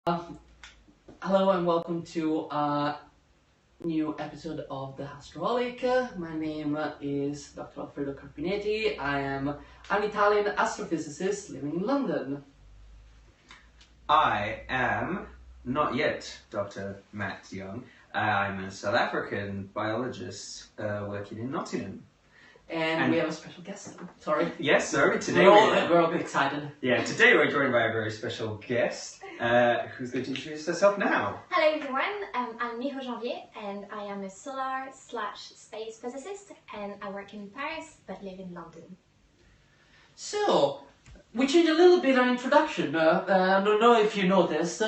Hello and welcome to a new episode of the Astroholic. My name is Dr. Alfredo Carpinetti. I'm an Italian astrophysicist living in London. I am not yet Dr. Matt Young. I'm a South African biologist working in Nottingham. And we have a special guest. Sorry. Yes, sir. Today we're all excited. Yeah, today we're joined by a very special guest who's going to introduce herself now. Hello everyone, I'm Miho Janvier and I am a solar/space physicist and I work in Paris but live in London. So, we changed a little bit our introduction. I don't know if you noticed.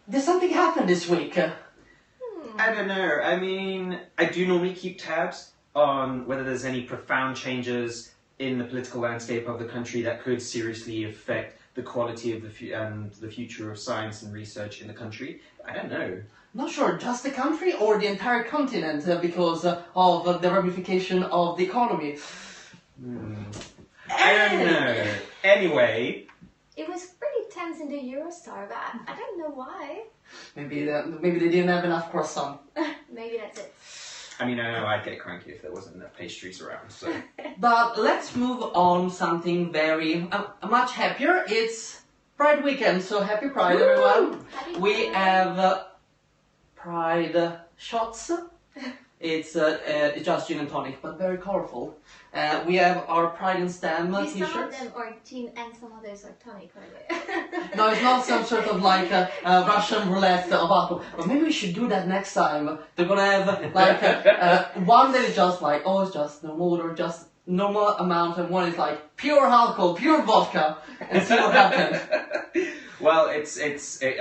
Did something happen this week? I don't know. I mean, I do normally keep tabs on whether there's any profound changes in the political landscape of the country that could seriously affect the quality of the future of science and research in the country. I don't know. Not sure, just the country or the entire continent because of the ramification of the economy. I don't know. Anyway. It was pretty tense in the Eurostar, but I don't know why. Maybe they didn't have enough croissant. Maybe that's it. I mean, I know I'd get cranky if there wasn't enough pastries around, so... But let's move on something very, much happier. It's Pride weekend, so happy Pride, everyone. Happy We Pride. have Pride shots. It's just gin and tonic, but very colorful. We have our Pride and STEM Some of t-shirts. them are gin and some others are tonic, by the way. No, it's not some sort of like Russian roulette of alcohol. But maybe we should do that next time. They're gonna have like one that is just like, oh, it's just normal water, just normal amount, and one is like pure alcohol, pure vodka, and see what happens. Well, I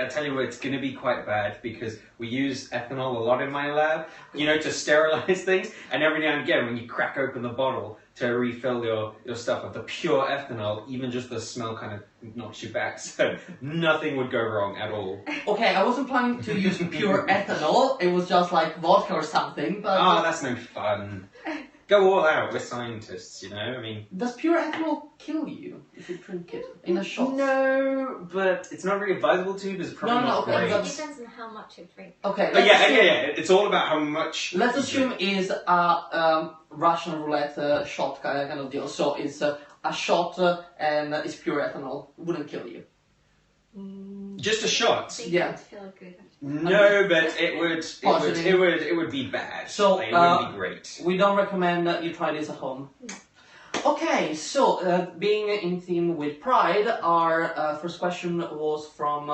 tell you what, it's going to be quite bad because we use ethanol a lot in my lab, you know, to sterilize things, and every now and again when you crack open the bottle to refill your stuff with the pure ethanol, even just the smell kind of knocks you back, so nothing would go wrong at all. Okay, I wasn't planning to use pure ethanol, it was just like vodka or something, but... Oh, that's no fun. Go all out, we're scientists, you know, I mean... Does pure ethanol kill you if you drink it in a shot? No, but it's not really advisable to because it's probably No, not okay, great. that's- It depends on how much you drink. Okay, Oh, yeah, it's all about how much... let's you assume drink. is a Russian roulette shot kind of deal. So it's a shot and it's pure ethanol. Wouldn't kill you. Just a shot? They Yeah. don't feel good. No, but it would be bad. So, Like, it wouldn't be great. We don't recommend that you try this at home. No. Okay, so being in theme with Pride, our first question was from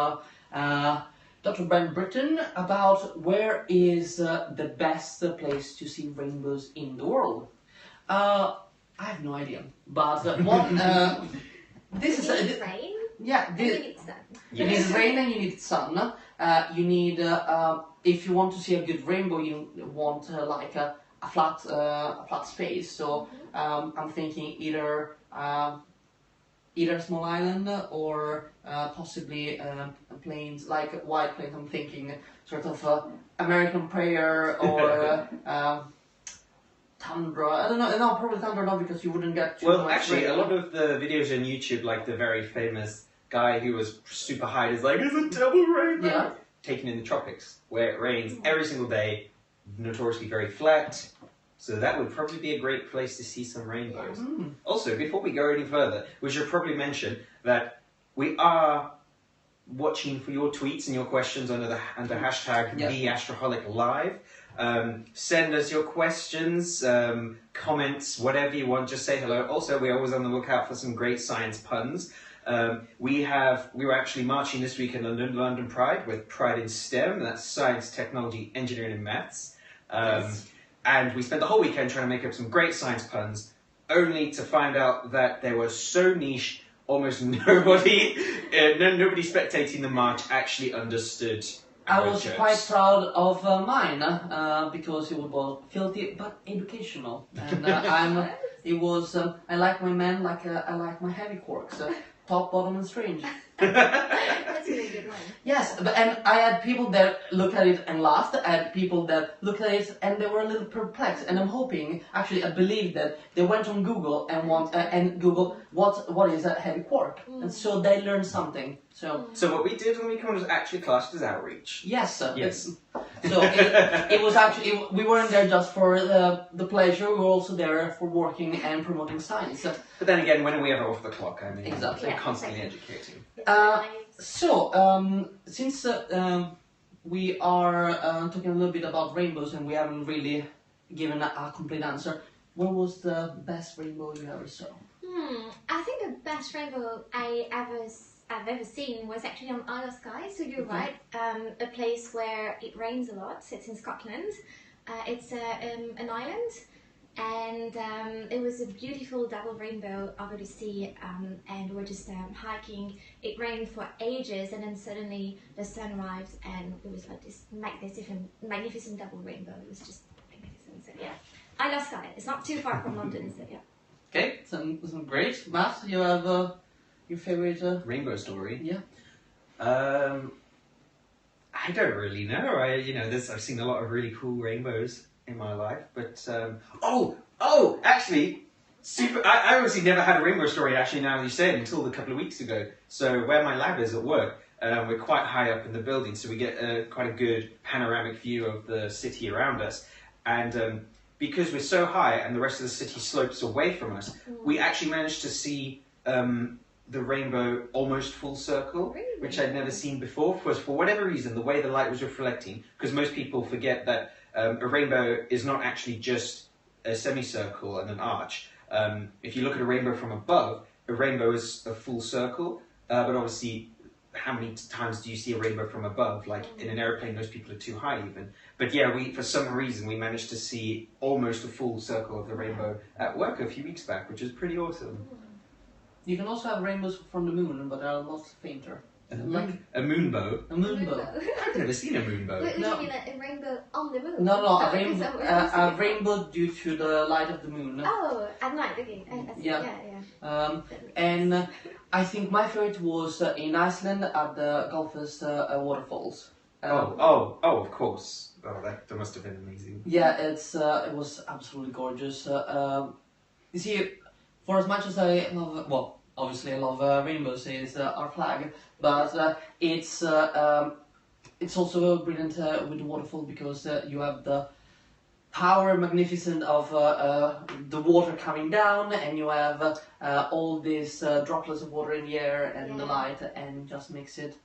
Dr. Ben Britton about where is the best place to see rainbows in the world. I have no idea, but what this is You need rain yeah. and you need sun. You need rain and you need sun. You need, if you want to see a good rainbow, you want like a flat space. So I'm thinking either a small island or possibly plains, like white plains. I'm thinking sort of American Prayer or tundra. I don't know. No, probably tundra not because you wouldn't get too Well, much actually, rain. a lot of the videos on YouTube, like the very famous guy who was super high, is like, it's a double rainbow! Yeah. Taken in the tropics, where it rains every single day, notoriously very flat. So that would probably be a great place to see some rainbows. Mm. Also, before we go any further, we should probably mention that we are watching for your tweets and your questions under hashtag Yeah. #TheAstroholicLive. Send us your questions, comments, whatever you want. Just say hello. Also, we're always on the lookout for some great science puns. We were actually marching this week in London Pride with Pride in STEM. That's science, technology, engineering, and maths. And we spent the whole weekend trying to make up some great science puns, only to find out that they were so niche, almost nobody spectating the march actually understood. I our was jokes. quite proud of mine because it was both filthy but educational, and I like my men like I like my heavy quirks, top, bottom, and strange. That's a really good one. Yes, and I had people that looked at it and laughed. I had people that looked at it and they were a little perplexed. And I'm hoping, actually, I believe that they went on Google and Google what is a heavy quark, and so they learned something. So what we did on the weekend was actually classed as outreach. Yes, Yes. So it was actually we weren't there just for the pleasure. We were also there for working and promoting science. But then again, when are we ever off the clock? I mean, Exactly. we're constantly educating. So, since we are talking a little bit about rainbows and we haven't really given a complete answer, what was the best rainbow you ever saw? I think the best rainbow I've ever seen was actually on Isle of Skye. So you're right, a place where it rains a lot. It's in Scotland. It's an island. And it was a beautiful double rainbow over the sea, and we're just hiking. It rained for ages, and then suddenly the sun arrived, and it was like this magnificent double rainbow. It was just magnificent. So yeah, I love Skye. It's not too far from London, so yeah. Okay, some great. Matt, you have your favorite Rainbow story. Yeah. I don't really know. I've seen a lot of really cool rainbows in my life, but actually, I obviously never had a rainbow story. Actually, now that you say it, until a couple of weeks ago. So where my lab is at work, we're quite high up in the building, so we get quite a good panoramic view of the city around us. And because we're so high and the rest of the city slopes away from us, we actually managed to see the rainbow almost full circle, Really? which I'd never seen before. Because for whatever reason, the way the light was reflecting, because most people forget that a rainbow is not actually just a semicircle and an arch. If you look at a rainbow from above, a rainbow is a full circle, but obviously, how many times do you see a rainbow from above? Like in an airplane, most people are too high even. But yeah, for some reason, we managed to see almost a full circle of the rainbow at work a few weeks back, which is pretty awesome. You can also have rainbows from the moon, but they are a lot fainter. Like a moonbow. A moonbow. I've never seen a moonbow. Would No. you mean a rainbow on the moon? No, Oh, a rainbow. is that what A rainbow due to the light of the moon. Oh, at night, okay. I see. Yeah. Yeah. And I think my favorite was in Iceland at the Gulfest Waterfalls. Of course. Oh, that must have been amazing. Yeah, it was absolutely gorgeous. You see, for as much as I love, well, obviously I love rainbows, it's our flag, but it's also brilliant with the waterfall because you have the power magnificent of the water coming down, and you have all these droplets of water in the air and the light, and just makes it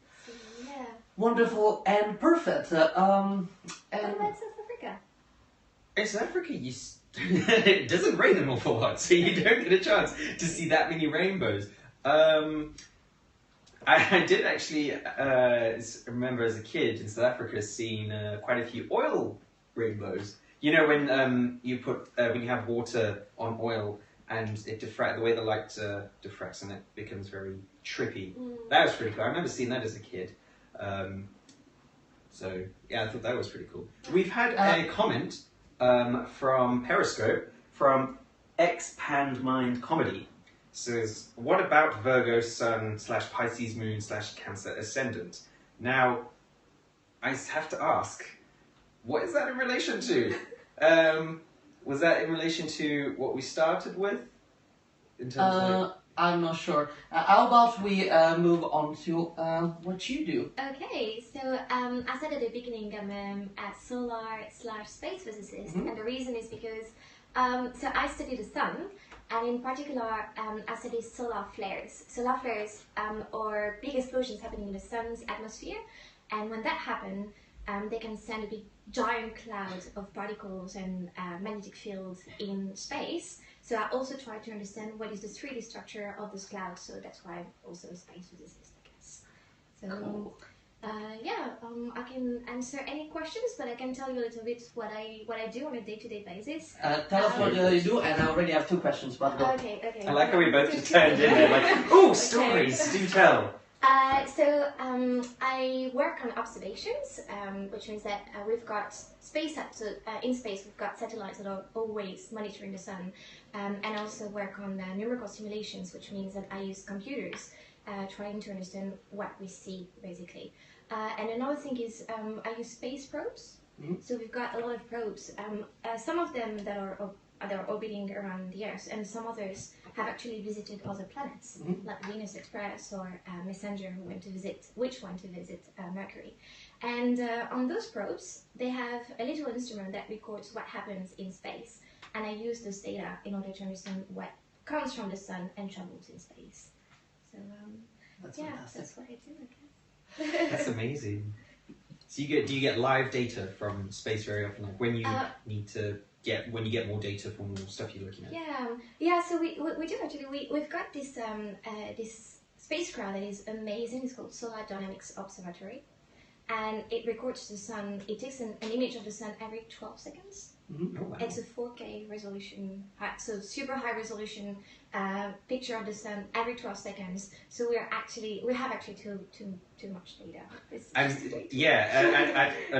wonderful and perfect. What about South Africa? In South Africa, it doesn't rain an awful lot, so you don't get a chance to see that many rainbows. I did actually remember as a kid in South Africa seeing quite a few oil rainbows. You know when you have water on oil and it the way the light diffracts and it becomes very trippy. That was pretty cool. I remember seeing that as a kid. So yeah, I thought that was pretty cool. We've had a comment from Periscope from Expand Comedy. Says, what about Virgo Sun / Pisces Moon / Cancer Ascendant? Now, I have to ask, what is that in relation to? Was that in relation to what we started with? In terms of I'm not sure. How about we move on to what you do? Okay, so I said at the beginning I'm a solar / space physicist, and the reason is because so I study the sun, and in particular I study solar flares. Solar flares are big explosions happening in the sun's atmosphere, and when that happens, they can send a big giant cloud of particles and magnetic fields in space. So I also try to understand what is the 3D structure of this cloud, so that's why I'm also a space physicist, I guess. So, cool. I can answer any questions, but I can tell you a little bit what I do on a day-to-day basis. Tell us what you do, and I already have 2 questions, but go. Okay. I like how we both just turned in there like, ooh, stories, do tell. I work on observations, which means that we've got in space we've got satellites that are always monitoring the sun, and I also work on numerical simulations, which means that I use computers trying to understand what we see, basically. And another thing is I use space probes. So we've got a lot of probes. Some of them that are orbiting around the Earth, and some others have actually visited other planets, like Venus Express or Messenger, who went to visit Mercury. And on those probes, they have a little instrument that records what happens in space. And I use those data in order to understand what comes from the sun and travels in space. So That's yeah, fantastic. that's what I do, I guess. That's amazing. So do you get live data from space very often? Like when you need to when you get more data from the stuff you're looking at? Yeah. So we do actually. We've got this this spacecraft that is amazing. It's called Solar Dynamics Observatory, and it records the sun. It takes an image of the sun every 12 seconds. Oh, wow. It's a 4K resolution, so super high resolution picture of the sun every 12 seconds. So we have actually too much data. At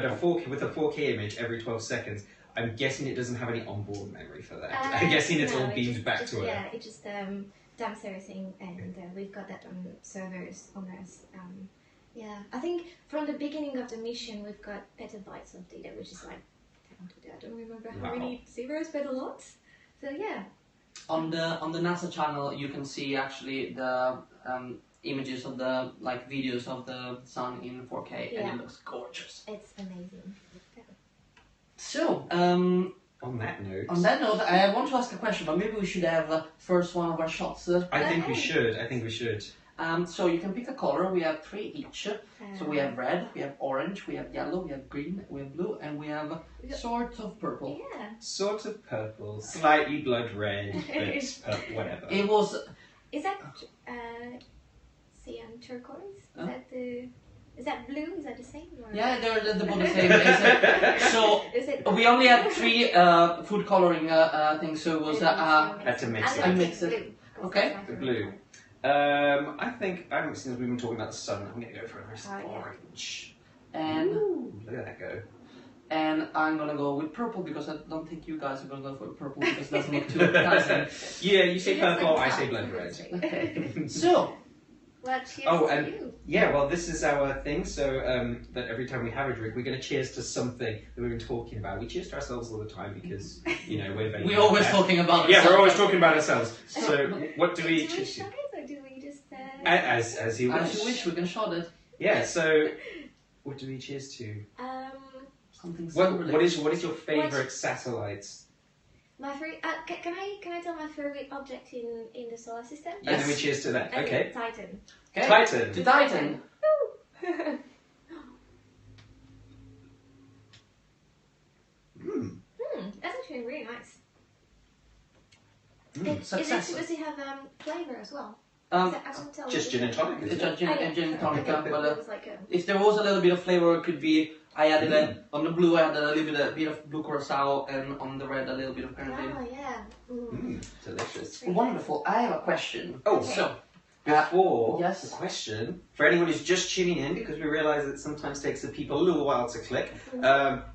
a 4K with a 4K image every 12 seconds. I'm guessing it doesn't have any onboard memory for that. I'm guessing it's all beamed back to it. Yeah, it just dumps everything, and we've got that on servers on Earth. Yeah, I think from the beginning of the mission we've got petabytes of data, which is like, I don't remember how many zeros, but a lot. So yeah. On the NASA channel, you can see actually the images of the videos of the sun in 4K, and it looks gorgeous. It's amazing. Yeah. So, on that note, I want to ask a question, but maybe we should have first one of our shots. I think we should. So you can pick a color. We have 3 each. So we have red, we have orange, we have yellow, we have green, we have blue, and we have sort of purple. Yeah. Sort of purple, slightly blood red, but whatever. It was. Is that cyan turquoise? Is that blue? Is that the same? Or? Yeah, they're both the same. So we only had 3 food coloring things. So it was had to mix it. I mix it. Okay. The blue. I think since we've been talking about the sun, I'm gonna go for a nice orange. And look at that go. And I'm gonna go with purple because I don't think you guys are gonna go for purple because it doesn't look too appetizing. Yeah, you say purple, I say blood red. Okay. So. Well, cheers to you. Yeah, well, this is our thing. So that every time we have a drink, we're going to cheers to something that we've been talking about. We cheers to ourselves all the time because we're very. We're always talking about. Yeah, we're always talking about ourselves. So what do we cheers to? Or do we just? As you wish. As you wish, we can shot it. Yeah. So what do we cheers to? Something. What is your favorite satellites? My favorite. Can I tell my favorite object in the solar system? Yes. And then we cheers to that. Okay. Titan. Okay. Titan. To Titan. That's actually really nice. Does it have flavor as well? Just gin and tonic. It's just gin and tonic. But like if there was a little bit of flavor, it could be. I added on the blue. I added a little bit of blue curacao, and on the red a little bit of grenadine. Oh yeah. Delicious. Wonderful. I have a question. Oh, okay. so before yes. the question, for anyone who's just tuning in, because we realise it sometimes takes the people a little while to click,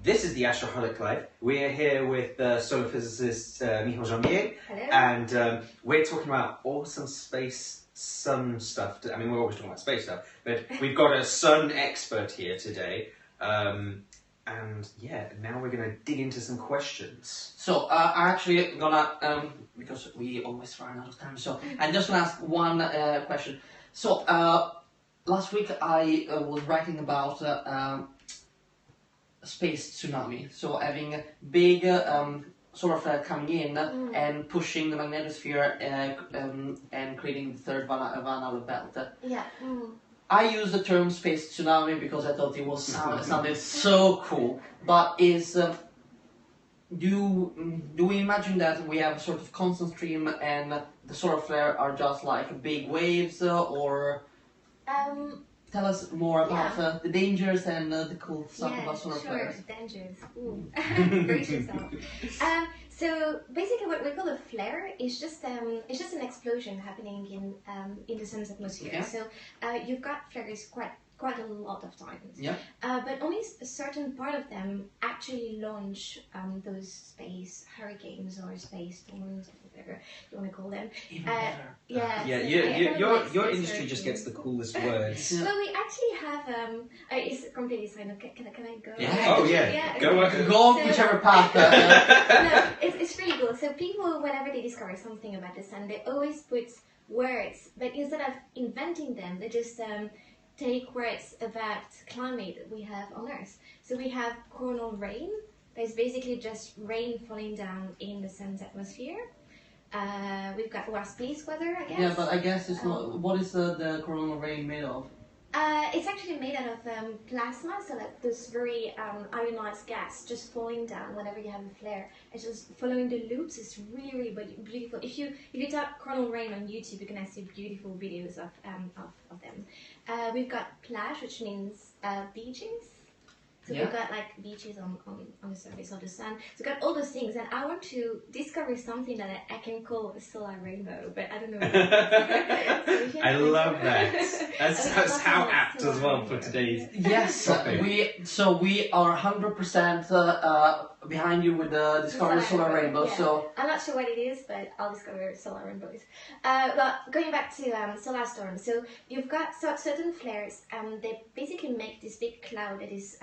this is the Astroholic Live. We're here with solar physicist Miho Janvier, and we're talking about awesome space sun stuff. I mean, we're always talking about space stuff, but we've got a sun expert here today. And yeah, now we're going to dig into some questions. So I'm actually gonna, because we always run out of time, so I'm just gonna ask one question. So last week I was writing about space tsunami. So having a big solar flare coming in and pushing the magnetosphere and creating the third Van Allen belt. Yeah. I use the term space tsunami because I thought it sounded so cool. But do we imagine that we have a sort of constant stream and the solar flare are just like big waves, or tell us more about the dangers and the cool stuff about solar flares? Yeah, dangers. Brace yourself. So basically, what we call a flare is just an explosion happening in the sun's atmosphere. Yeah. So you've got flares quite a lot of times. Yeah. But only a certain part of them actually launch those space hurricanes or space storms. whatever you want to call them. Even better. Yeah. Yeah, so your industry just gets the coolest words. Well, we actually have it's completely silent. Can I go? Yeah. Oh yeah, go okay. on. Go on So- whichever path. No, it's really cool. So people, whenever they discover something about the sun, they always put words, but instead of inventing them, they just take words about climate that we have on Earth. So we have coronal rain. That's basically just rain falling down in the sun's atmosphere. We've got space weather, I guess. Yeah, but I guess it's not. What is the coronal rain made of? It's actually made out of plasma, so like this very ionized gas just falling down whenever you have a flare. It's just following the loops. It's really, really beautiful. If you type coronal rain on YouTube, you can see beautiful videos of them. We've got plage, which means beaches. So Yeah. we've got like beaches on the surface of the sun. So we've got all those things, and I want to discover something that I can call a solar rainbow, but I don't know. So I love that. That's how like apt solar as well rainbow. for today's. Yes, topic. we are 100% behind you with the discovery solar rainbow. Yeah. So I'm not sure what it is, but I'll discover solar rainbows. But going back to solar storms, so you've got certain flares. They basically make this big cloud that is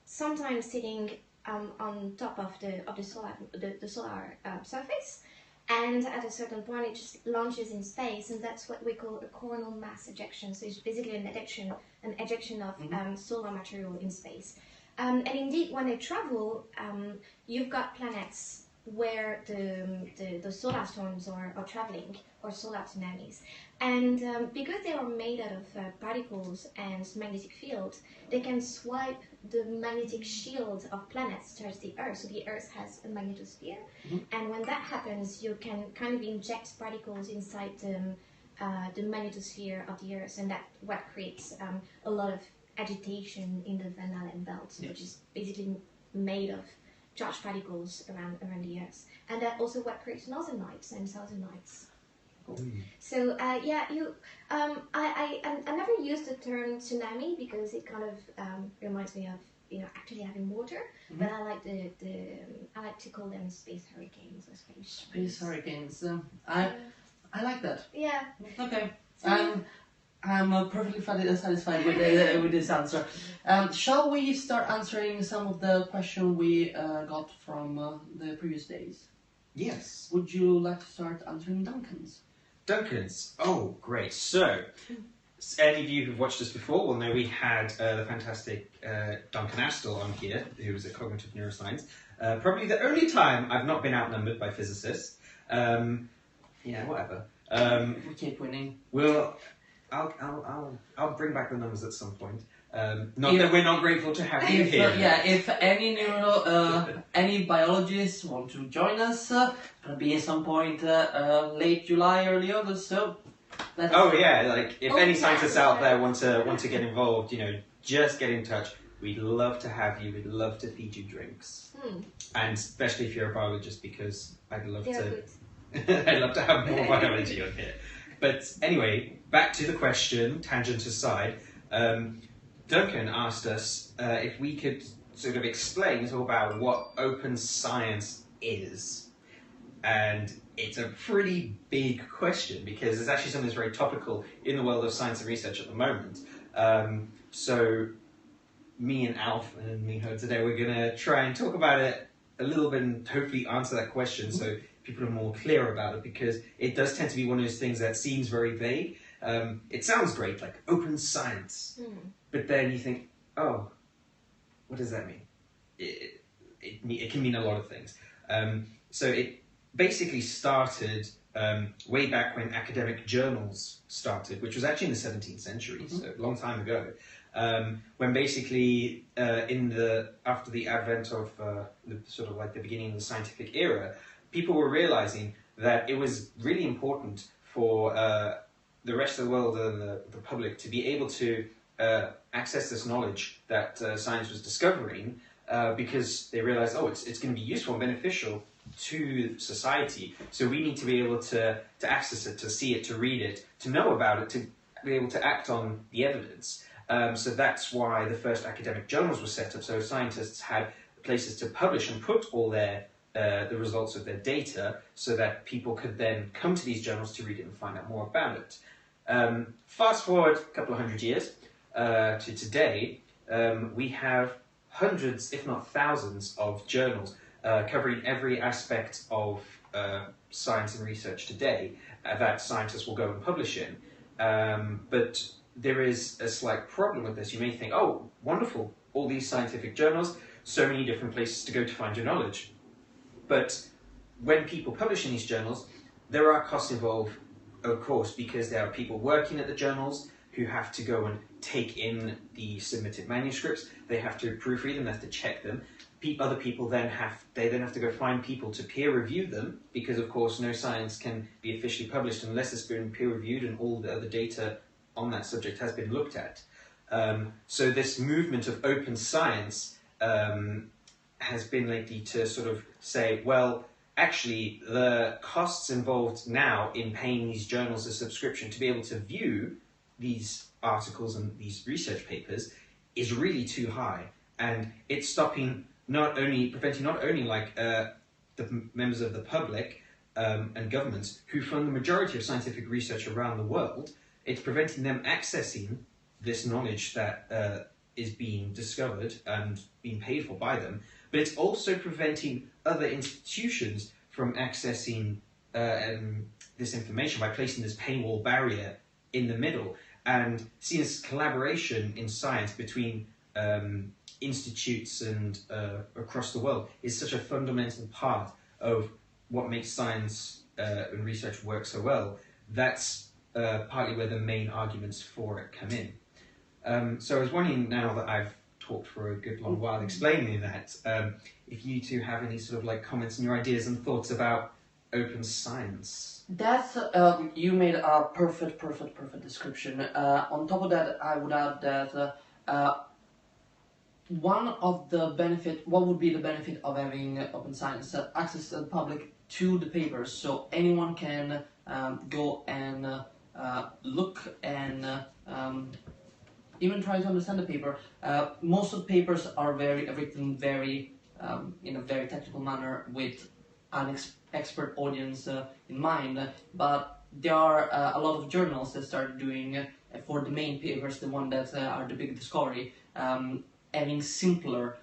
sometimes sitting on top of the solar surface, and at a certain point it just launches in space, and that's what we call a coronal mass ejection. So it's basically an ejection of solar material in space. And indeed, when they travel, you've got planets where the solar storms are traveling, or solar tsunamis. And because they are made out of particles and magnetic fields, they can swipe the magnetic shield of planets towards the Earth. So the Earth has a magnetosphere. And when that happens, you can kind of inject particles inside the magnetosphere of the Earth, and that's what creates a lot of agitation in the Van Allen belt, which is basically made of charged particles around the Earth, and that also what creates northern lights and southern lights. So I never used the term tsunami because it kind of reminds me of actually having water, but I like I like to call them space hurricanes or space hurricanes. I like that. Yeah. Okay. I'm perfectly satisfied with this answer. Shall we start answering some of the questions we got from the previous days? Yes. Would you like to start answering Duncan's? Duncan's. Oh, great. So, any of you who've watched us before will know we had the fantastic Duncan Astle on here, who was a cognitive neuroscience. Probably the only time I've not been outnumbered by physicists. Yeah, whatever. We keep winning. I'll bring back the numbers at some point. Not that we're not grateful to have you here. If any any biologists want to join us, it'll be at some point late July, early August. So. Like if any scientists out there want to get involved, just get in touch. We'd love to have you. We'd love to feed you drinks, and especially if you're a biologist, because I'd love to. I'd love to have more biology on here. But anyway, back to the question, tangent aside. Duncan asked us if we could sort of explain all about what open science is. And it's a pretty big question because it's actually something that's very topical in the world of science and research at the moment. So me and Alf and Miho today, we're going to try and talk about it a little bit and hopefully answer that question so people are more clear about it, because it does tend to be one of those things that seems very vague. It sounds great, like open science, but then you think, oh, what does that mean? It can mean a lot of things. So it basically started way back when academic journals started, which was actually in the 17th century, so a long time ago. When basically after the advent of the beginning of the scientific era, people were realizing that it was really important for the rest of the world and the public to be able to access this knowledge that science was discovering, because they realized, it's going to be useful and beneficial to society. So we need to be able to access it, to see it, to read it, to know about it, to be able to act on the evidence. So that's why the first academic journals were set up. So scientists had places to publish and put all their the results of their data so that people could then come to these journals to read it and find out more about it. Fast forward a couple of hundred years to today, we have hundreds, if not thousands, of journals covering every aspect of science and research today that scientists will go and publish in. But there is a slight problem with this. You may think, oh, wonderful, all these scientific journals, so many different places to go to find your knowledge. But when people publish in these journals, there are costs involved, of course, because there are people working at the journals who have to go and take in the submitted manuscripts. They have to proofread them, they have to check them. Other people then have to go find people to peer review them, because of course no science can be officially published unless it's been peer reviewed and all the other data on that subject has been looked at. So this movement of open science has been lately to sort of say, well, actually the costs involved now in paying these journals a subscription to be able to view these articles and these research papers is really too high, and it's preventing not only like the members of the public and governments who fund the majority of scientific research around the world, it's preventing them accessing this knowledge that is being discovered and being paid for by them, but it's also preventing other institutions from accessing this information by placing this paywall barrier in the middle. And seeing this collaboration in science between institutes and across the world is such a fundamental part of what makes science and research work so well. That's partly where the main arguments for it come in. So I was wondering, now that I've talked for a good long while explaining that, if you two have any sort of like comments and your ideas and thoughts about open science. That's you made a perfect description. On top of that, I would add that what would be the benefit of having open science? Access to the public to the papers, so anyone can go and look and even try to understand the paper. Most of the papers are written very in a very technical manner with an expert audience in mind, but there are a lot of journals that start doing for the main papers, the one that are the big discovery, having simpler,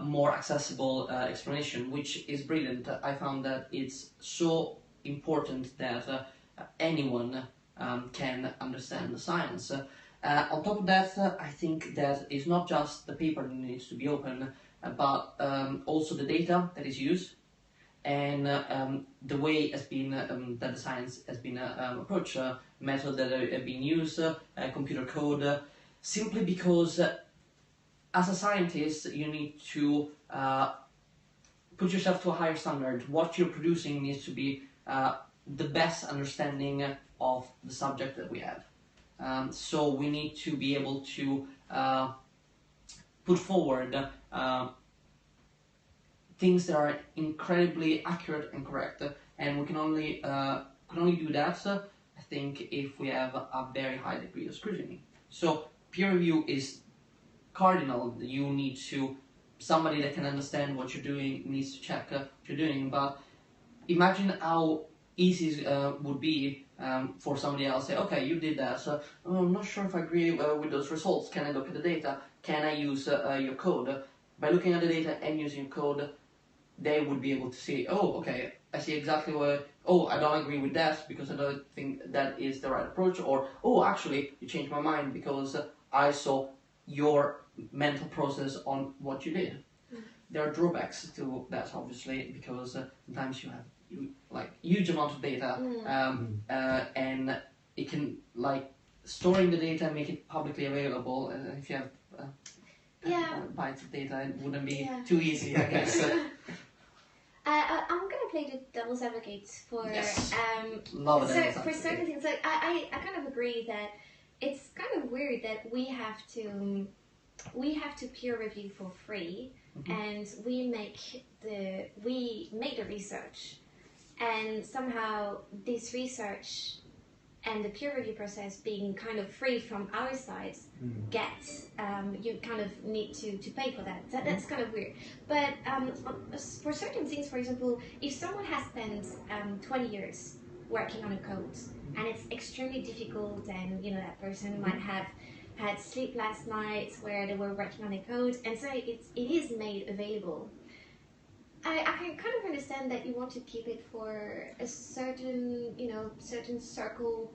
more accessible explanation, which is brilliant. I found that it's so important that anyone can understand the science. On top of that, I think that it's not just the paper that needs to be open, but also the data that is used, and the way has been that the science has been approached, method that have been used, computer code, simply because as a scientist you need to put yourself to a higher standard. What you're producing needs to be the best understanding of the subject that we have. So we need to be able to put forward things that are incredibly accurate and correct, and we can only do that, I think, if we have a very high degree of scrutiny. So peer review is cardinal. You need to, somebody that can understand what you're doing needs to check what you're doing. But imagine how easy it would be for somebody else to say, okay, you did that, so I'm not sure if I agree with those results. Can I look at the data? Can I use your code? By looking at the data and using code, they would be able to see, oh, okay, I see exactly what, oh, I don't agree with that because I don't think that is the right approach, or, oh, actually, you changed my mind because I saw your mental process on what you did. There are drawbacks to that, obviously, because sometimes you have huge amount of data, and it can, storing the data and make it publicly available, if you have bytes of data, it wouldn't be too easy, I guess. I'm gonna play the devil's advocate for Love so devil's for advocate. certain things. Like I kind of agree that it's kind of weird that we have to peer review for free, and we make the research, and somehow this research and the peer review process being kind of free from our side, you kind of need to pay for that. So that's kind of weird. But for certain things, for example, if someone has spent 20 years working on a code and it's extremely difficult, and that person might have had sleepless nights where they were working on a code, and so it is made available. I can kind of understand that you want to keep it for a certain circle,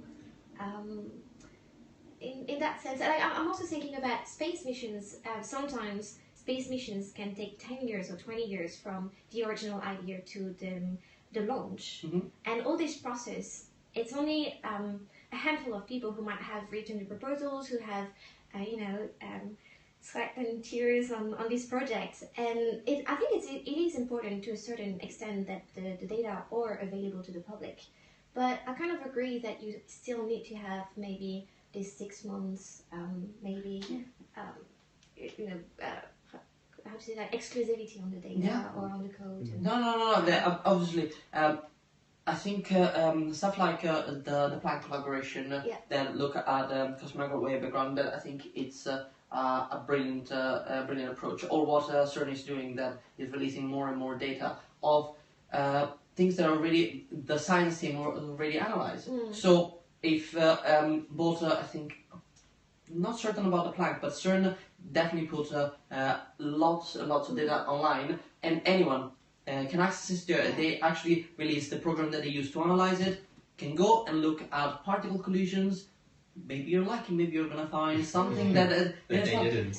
in that sense. And I'm also thinking about space missions. Sometimes space missions can take 10 years or 20 years from the original idea to the launch. And all this process, it's only a handful of people who might have written the proposals, who have, sweat and tears on this project. And I think it is important to a certain extent that the data are available to the public. But I kind of agree that you still need to have maybe this 6 months, how to say that, exclusivity on the data or on the code. No. Obviously, I think stuff like the Planck collaboration that look at cosmological wave background, I think it's a brilliant approach. Or what CERN is doing, that is releasing more and more data of things that are already the science team already analyzed. So if both, I think, not certain about the Planck, but CERN definitely put lots of data online, and anyone can access it. They actually release the program that they use to analyze it, can go and look at particle collisions. Maybe you're lucky, maybe you're gonna find something that they didn't.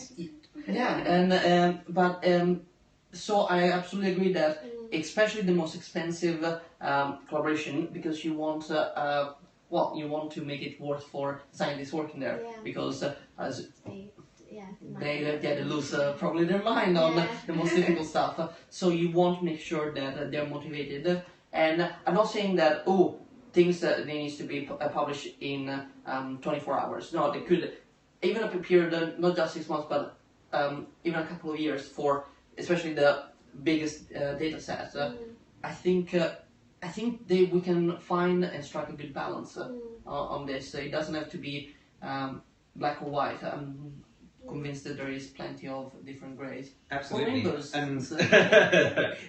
So I absolutely agree that, especially the most expensive collaboration, because you want to make it worth for scientists working there, because as they get to lose probably their mind on the most difficult stuff. So you want to make sure that they're motivated. And I'm not saying that things that they need to be published in 24 hours. No, they could even up a period, not just 6 months, but even a couple of years for, especially the biggest data sets. I think we can find and strike a good balance on this. It doesn't have to be black or white. I'm convinced that there is plenty of different greys. Absolutely. And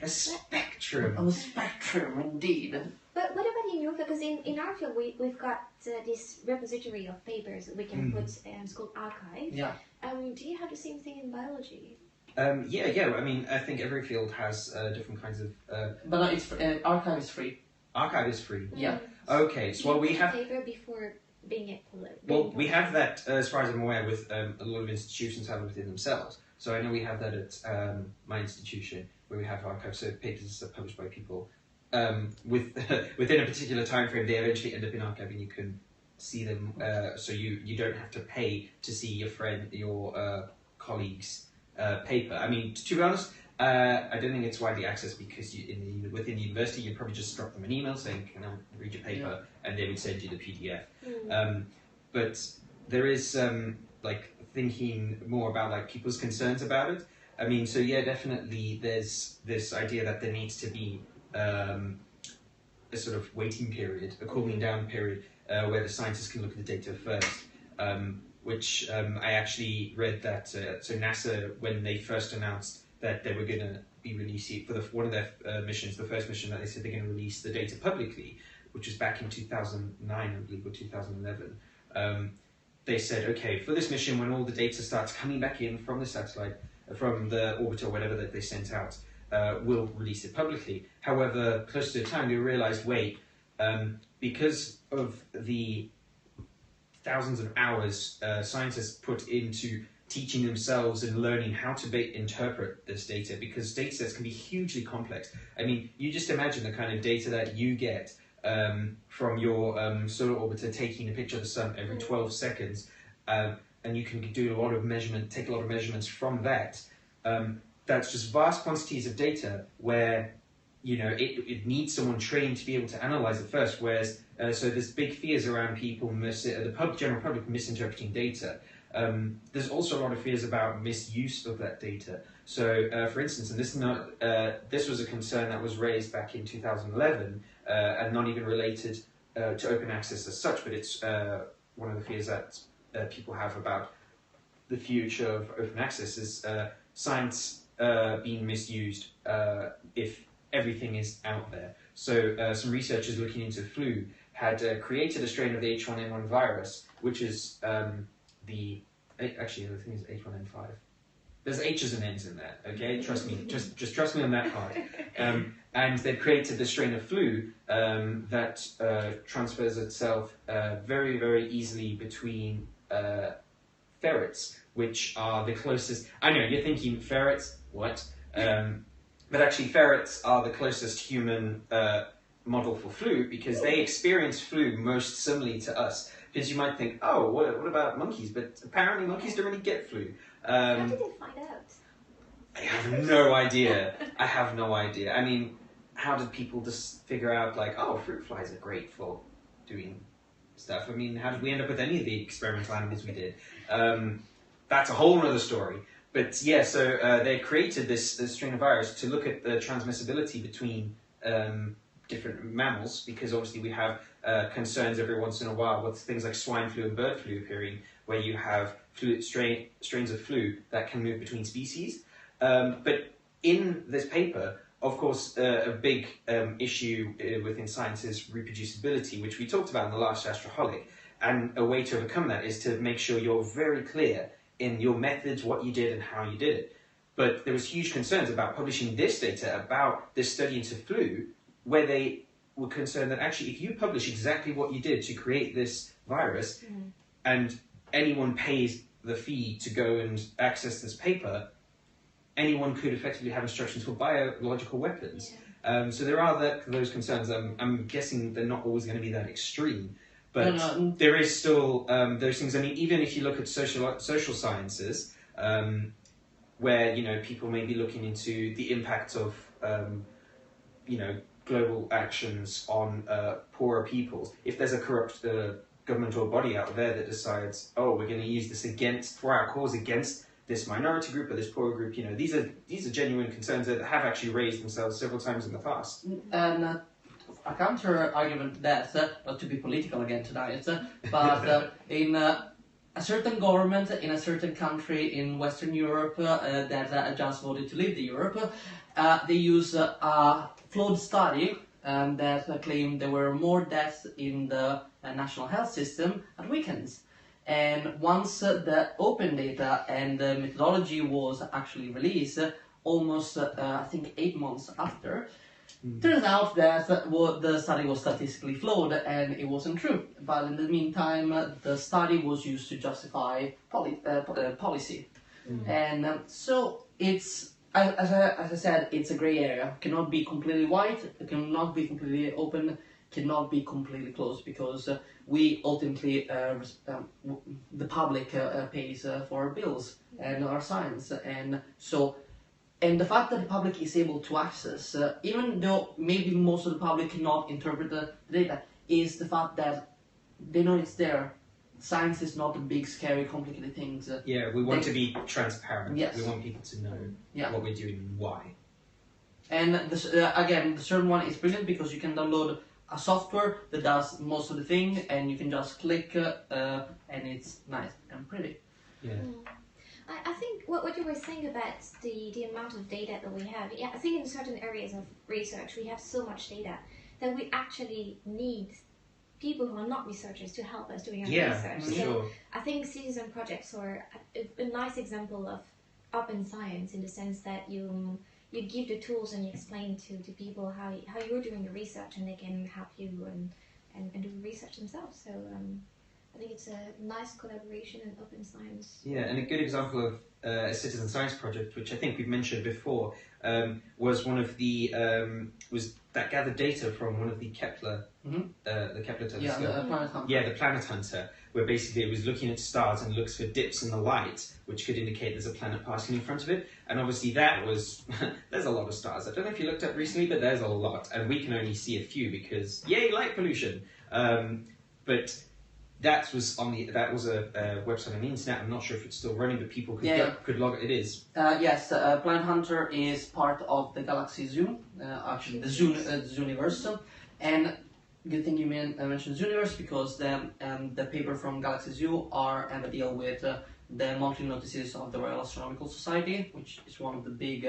a spectrum. A spectrum, indeed. But what about in your field? Because in our field, we've got this repository of papers that we can put, it's called archive. Yeah. Do you have the same thing in biology? Yeah. I mean, I think every field has different kinds of. But no, it's archive is free. Archive is free. Yeah. Okay, so we have paper before being published. Well, we have that, as far as I'm aware, with a lot of institutions have it within themselves. So I know we have that at my institution, where we have archives, so papers are published by people within a particular time frame. They eventually end up in archive, and you can see them. So you don't have to pay to see your colleague's paper. I mean, to be honest, I don't think it's widely accessed, because within the university, you'd probably just drop them an email saying, "Can I read your paper?" and they would send you the PDF. But there is thinking more about people's concerns about it. I mean, so yeah, definitely there's this idea that there needs to be a sort of waiting period, a cooling down period, where the scientists can look at the data first. Which I actually read that so NASA, when they first announced that they were going to be releasing for one of their missions, the first mission, that they said they're going to release the data publicly, which was back in 2009, I believe, or 2011. They said, okay, for this mission, when all the data starts coming back in from the satellite, from the orbiter, or whatever that they sent out, we'll release it publicly. However, close to the time, they realized, wait, because of the thousands of hours scientists put into teaching themselves and learning how to interpret this data, because data sets can be hugely complex. I mean, you just imagine the kind of data that you get from your solar orbiter taking a picture of the sun every 12 seconds, and you can do take a lot of measurements from that. That's just vast quantities of data where, it needs someone trained to be able to analyze it first, whereas, so there's big fears around people, the general public misinterpreting data. There's also a lot of fears about misuse of that data. So, for instance, and this was a concern that was raised back in 2011, and not even related to open access as such, but it's one of the fears that people have about the future of open access is science being misused if everything is out there. So some researchers looking into flu had created a strain of the H1N1 virus, which is actually the thing is H1N5. There's H's and N's in there, okay? Trust me, just trust me on that part. And they've created the strain of flu that transfers itself very, very easily between ferrets, which are the closest. I know you're thinking ferrets, what? But actually, ferrets are the closest human model for flu because they experience flu most similarly to us. Because you might think, oh, what about monkeys? But apparently, monkeys don't really get flu. How did they find out? I have no idea. I have no idea. I mean, how did people just figure out, like, oh, fruit flies are great for doing stuff? I mean, how did we end up with any of the experimental animals we did? That's a whole other story. But yeah, so they created this strain of virus to look at the transmissibility between different mammals, because obviously we have concerns every once in a while with things like swine flu and bird flu appearing, where you have strains of flu that can move between species. But in this paper, of course, a big issue within science is reproducibility, which we talked about in the last Astroholic. And a way to overcome that is to make sure you're very clear in your methods, what you did and how you did it. But there was huge concerns about publishing this data about this study into flu, where they were concerned that actually if you publish exactly what you did to create this virus, and anyone pays the fee to go and access this paper, anyone could effectively have instructions for biological weapons. So there are those concerns. I'm guessing they're not always going to be that extreme, but there is still those things. I mean, even if you look at social sciences, where people may be looking into the impact of global actions on poorer peoples. If there's a corrupt governmental body out there that decides, oh, we're going to use this for our cause against this minority group or this poor group, these are genuine concerns that have actually raised themselves several times in the past. And a counter argument that, not to be political again tonight, but in a certain government in a certain country in Western Europe that just voted to leave the Europe, they use a flawed study that claimed there were more deaths in the national health system at weekends. And once the open data and the methodology was actually released, almost I think 8 months after, turns out that the study was statistically flawed and it wasn't true. But in the meantime, the study was used to justify policy. And so it's, as I said, it's a grey area. It cannot be completely white, it cannot be completely open, cannot be completely closed, because we ultimately, the public pays for our bills and our science. And so, and the fact that the public is able to access, even though maybe most of the public cannot interpret the data, is the fact that they know it's there. Science is not the big, scary, complicated things. Yeah, we want to be transparent. Yes. We want people to know what we're doing and why. And again, the certain one is brilliant because you can download a software that does most of the thing, and you can just click, and it's nice and pretty. Yeah. I think what you were saying about the amount of data that we have, I think in certain areas of research we have so much data that we actually need people who are not researchers to help us doing our research. So sure. I think citizen projects are a nice example of open science, in the sense that you give the tools and you explain to people how you're doing the research, and they can help you and do research themselves. So I think it's a nice collaboration in open science. Yeah, and a good example of a citizen science project, which I think we've mentioned before, was one of the that gathered data from one of the Kepler, the Kepler telescope. Yeah, the Planet Hunter. Yeah, the Planet Hunter, where basically it was looking at stars and looks for dips in the light, which could indicate there's a planet passing in front of it. And obviously that was, there's a lot of stars. I don't know if you looked up recently, but there's a lot. And we can only see a few because, yay, light pollution. But that was a website on the internet. I'm not sure if it's still running, but people could log it. It is. Yes, Planet Hunter is part of the Galaxy Zoo, actually the Zooniverse, and good thing you mentioned universe, because the paper from Galaxy Zoo have a deal with the monthly notices of the Royal Astronomical Society, which is one of the big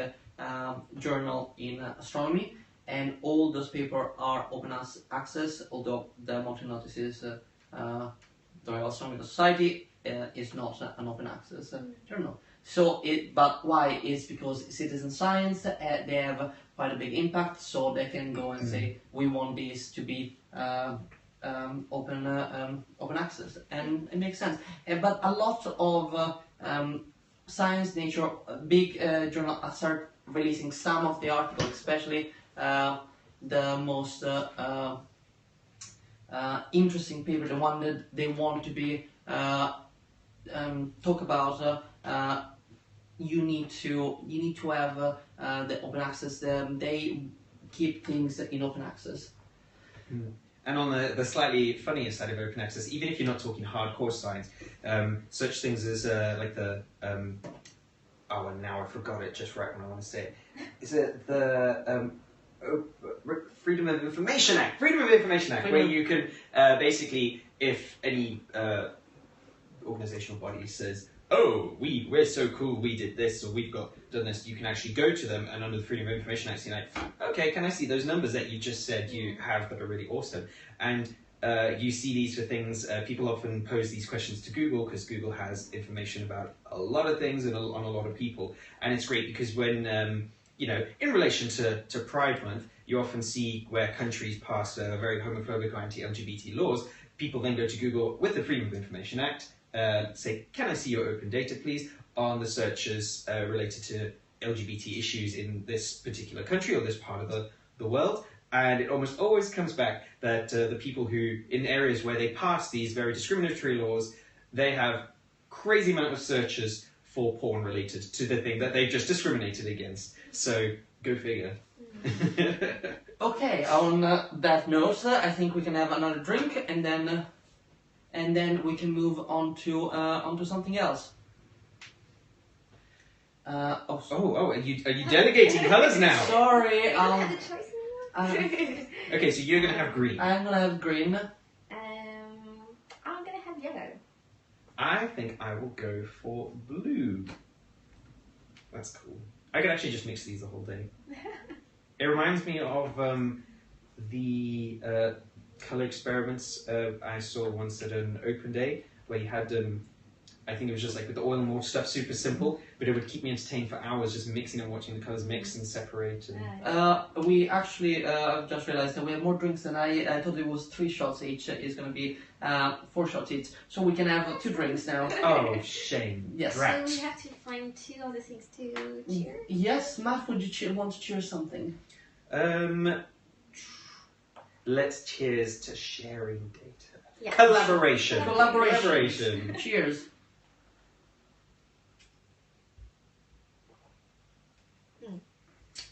journal in astronomy, and all those papers are open access, although the monthly notices the Royal Astronomical Society is not an open access journal. So but why? It's because citizen science, they have quite a big impact, so they can go and say, we want this to be open access, and it makes sense. But a lot of science, nature, big journals start releasing some of the articles, especially the most interesting paper, the one that they want to be talk about. You need to have the open access. They keep things in open access. And on the slightly funnier side of open access, even if you're not talking hardcore science, such things as like the oh, and now I forgot it just right when I want to say it. Is it the Freedom of Information Act? Freedom of Information Act, where you can basically, if any organizational body says, oh, we're so cool, we did this, or we've done this, you can actually go to them, and under the Freedom of Information Act, you're like, okay, can I see those numbers that you just said you have that are really awesome? And you see these for things, people often pose these questions to Google, because Google has information about a lot of things and on a lot of people. And it's great because when, you know, in relation to Pride Month, you often see where countries pass very homophobic or anti-LGBT laws, people then go to Google with the Freedom of Information Act, say, can I see your open data, please, on the searches related to LGBT issues in this particular country or this part of the world. And it almost always comes back that the people who, in areas where they pass these very discriminatory laws, they have crazy amount of searches for porn related to the thing that they've just discriminated against. So, go figure. Okay, on that note, I think we can have another drink, and then we can move on to onto something else. Are you delegating colours now? Sorry, You don't have the choice anymore? Okay, so you're gonna have green. I'm gonna have green. I'm gonna have yellow. I think I will go for blue. That's cool. I could actually just mix these the whole day. It reminds me of the colour experiments I saw once at an open day, where you had I think it was just like with the oil and water stuff, super simple, but it would keep me entertained for hours, just mixing and watching the colours mix and separate. And... we actually just realised that we have more drinks than I thought. It was 3 shots each. It's going to be 4 shots each, so we can have 2 drinks now. Oh, shame. Yes. So we have to find 2 other things to cheer? Yes, Matt, would you want to cheer something? Let's cheers to sharing data. Yeah. Collaboration. Collaboration. Cheers.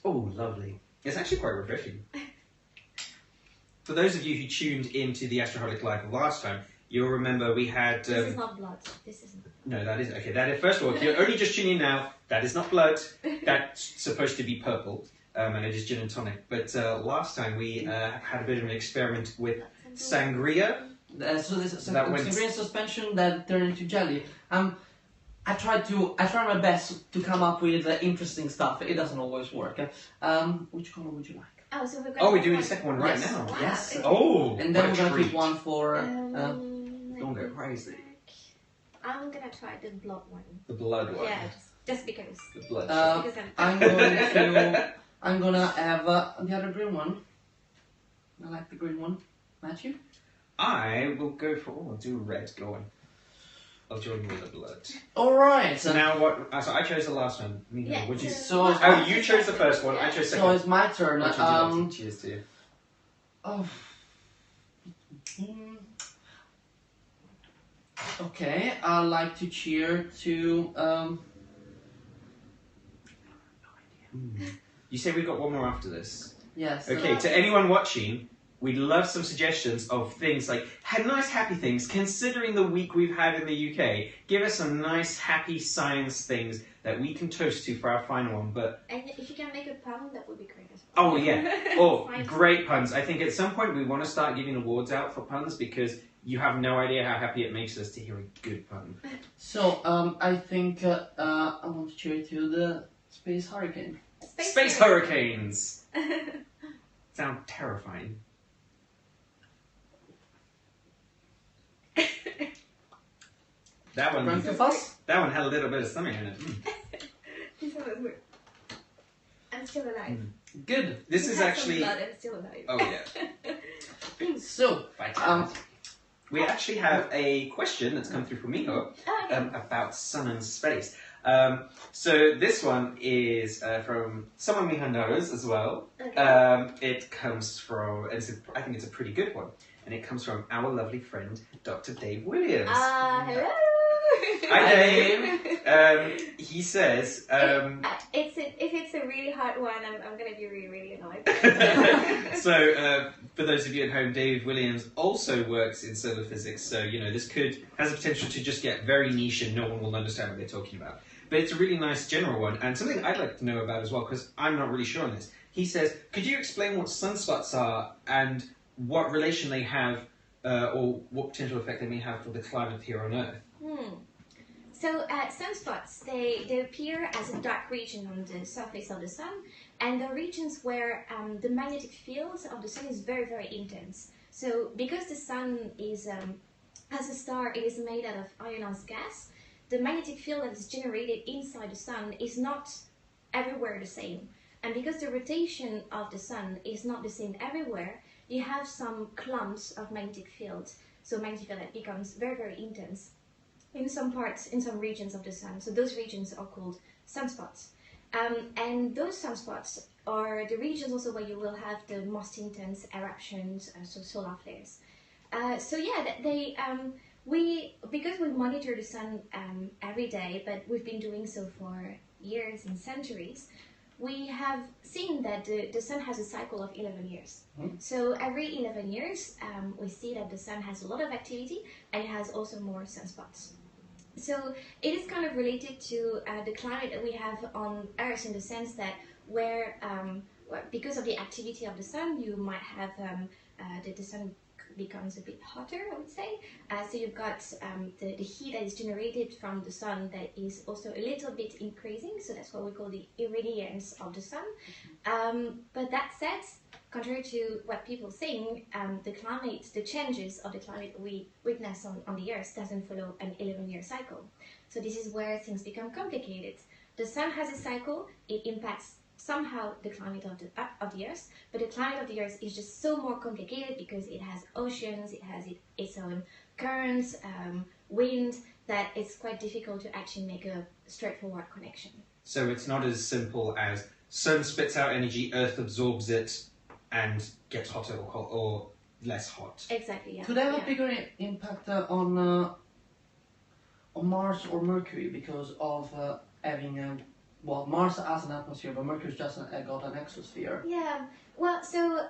Oh, lovely. It's actually quite refreshing. For those of you who tuned into the Astroholic Live last time, you'll remember we had... This is not blood. This isn't. No, that is... Okay, that is... First of all, if you're only just tuning in now, that is not blood. That's supposed to be purple. And it is gin and tonic. But last time we had a bit of an experiment with sangria. So there's sangria suspension that turned into jelly. I try my best to come up with interesting stuff. It doesn't always work. Which color would you like? Oh, so we're going. Oh, we're doing the second one right Yes. now. Wow, Yes. okay. Oh, And then what we're a gonna pick treat. one for. Don't go crazy. I'm gonna try the blood one. The blood one. Yeah, just because. The blood. Because I'm gonna have the other green one. I like the green one. Matthew? I will go for... Oh, I'll do red. Go on. I'll join you with the blood. Alright. So now what... So I chose the last one. Yeah, Would you... So Oh, you chose the first one. I chose second. So it's my turn. Which would you like to cheers to? Oh. Okay, I'd like to cheer to. You say we've got one more after this. Yes. Okay, to anyone watching, we'd love some suggestions of things like nice happy things, considering the week we've had in the UK. Give us some nice happy science things that we can toast to for our final one. But and if you can make a pun, that would be great as well. oh yeah, oh great puns. I think at some point we want to start giving awards out for puns because you have no idea how happy it makes us to hear a good pun. So I think I want to cheer to the space hurricane. Space hurricanes sound terrifying. That one. Drunk too fast? That one had a little bit of stomach in it. This one was weird. I'm still alive. Good. This is actually. I'm still alive. Oh yeah. So we actually have a question that's come through from Miho about sun and space. So this one is from someone Miho knows as well. Okay. It comes from, I think it's a pretty good one, and it comes from our lovely friend Dr. Dave Williams. Hello. Hi Dave. He says, if it's a really hard one, I'm going to be really, really annoyed. So, for those of you at home, Dave Williams also works in solar physics, so, you know, this has the potential to just get very niche and no one will understand what they're talking about. But it's a really nice general one, and something I'd like to know about as well, because I'm not really sure on this. He says, could you explain what sunspots are and what relation they have, or what potential effect they may have for the climate here on Earth? So sunspots, they appear as a dark region on the surface of the sun, and they're regions where the magnetic field of the sun is very, very intense. So because the sun is, as a star, it is made out of ionized gas, the magnetic field that is generated inside the sun is not everywhere the same. And because the rotation of the sun is not the same everywhere, you have some clumps of magnetic field. So magnetic field that becomes very, very intense in some parts, in some regions of the sun. So those regions are called sunspots. And those sunspots are the regions also where you will have the most intense eruptions, so solar flares. So yeah, because we monitor the sun every day, but we've been doing so for years and centuries, we have seen that the sun has a cycle of 11 years. So every 11 years, we see that the sun has a lot of activity and it has also more sunspots. So it is kind of related to the climate that we have on Earth, in the sense that because of the activity of the sun, you might have the sun becomes a bit hotter, I would say. So you've got the heat that is generated from the sun that is also a little bit increasing. So that's what we call the irradiance of the sun. But that said, contrary to what people think, the changes of the climate we witness on the Earth doesn't follow an 11-year cycle. So this is where things become complicated. The sun has a cycle, it impacts somehow the climate of the Earth, but the climate of the Earth is just so more complicated because it has oceans, it has its own currents, wind, that it's quite difficult to actually make a straightforward connection. So it's not as simple as sun spits out energy, Earth absorbs it, and gets hotter or less hot. Exactly, yeah. Could they have a bigger impact on Mars or Mercury because of having Mars has an atmosphere, but Mercury's just got an exosphere. Yeah. Well, so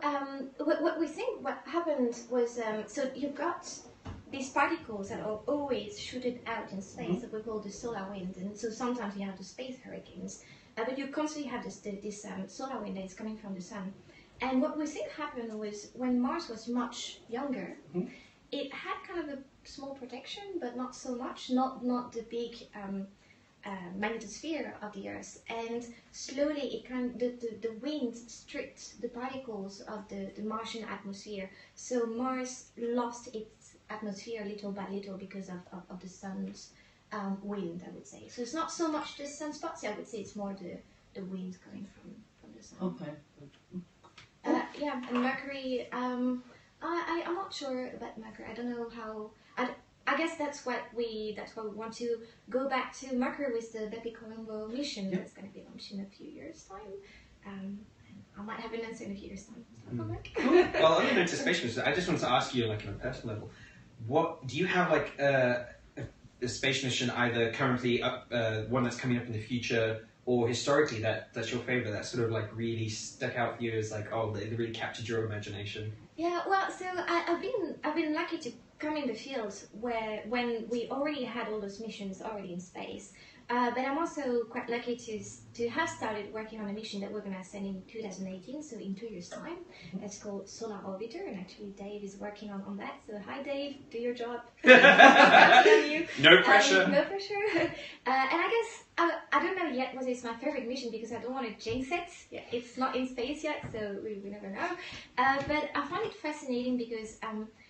what we think what happened was so you've got these particles that are always shooted out in space that we call the solar wind, and so sometimes you have the space hurricanes, but you constantly have this solar wind that is coming from the sun. And what we think happened was when Mars was much younger, it had kind of a small protection, but not so much, not the big magnetosphere of the Earth, and slowly the wind stripped the particles of the Martian atmosphere. So Mars lost its atmosphere little by little because of the sun's wind, I would say. So it's not so much the sunspots, I would say it's more the wind coming from the sun. Okay. Yeah, and Mercury, I'm not sure about Mercury. I don't know how. I guess that's why we want to go back to Mercury with the Bepi Colombo mission that's going to be launched in a few years' time. I might have an answer in a few years' time. Well, on the space, I just wanted to ask you, like, on a personal level, what do you have, like, a space mission either currently up, one that's coming up in the future, or historically that's your favorite, that sort of like really stuck out for you as like, oh, they really captured your imagination? Yeah, well, so I've been lucky to come in the field when we already had all those missions already in space. But I'm also quite lucky to have started working on a mission that we're going to send in 2018, so in 2 years' time. It's called Solar Orbiter, and actually Dave is working on that. So hi Dave, do your job. On you. No pressure. No pressure. And I guess, I don't know yet whether it's my favorite mission because I don't want to jinx it. Yeah, it's not in space yet, so we never know. But I find it fascinating because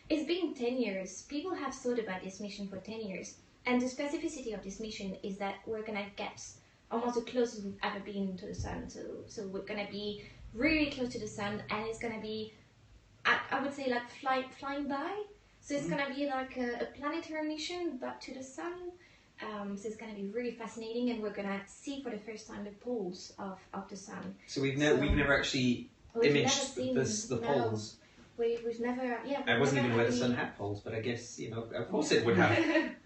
it's been 10 years. People have thought about this mission for 10 years. And the specificity of this mission is that we're going to get almost the closest we've ever been to the sun. So we're going to be really close to the sun, and it's going to be, I would say, like flying by. So it's going to be like a planetary mission, but to the sun. So it's going to be really fascinating, and we're going to see for the first time the poles of the sun. So we've never actually imaged the poles. We've never, yeah. I wasn't even aware the sun had poles, but I guess, you know, of course it would have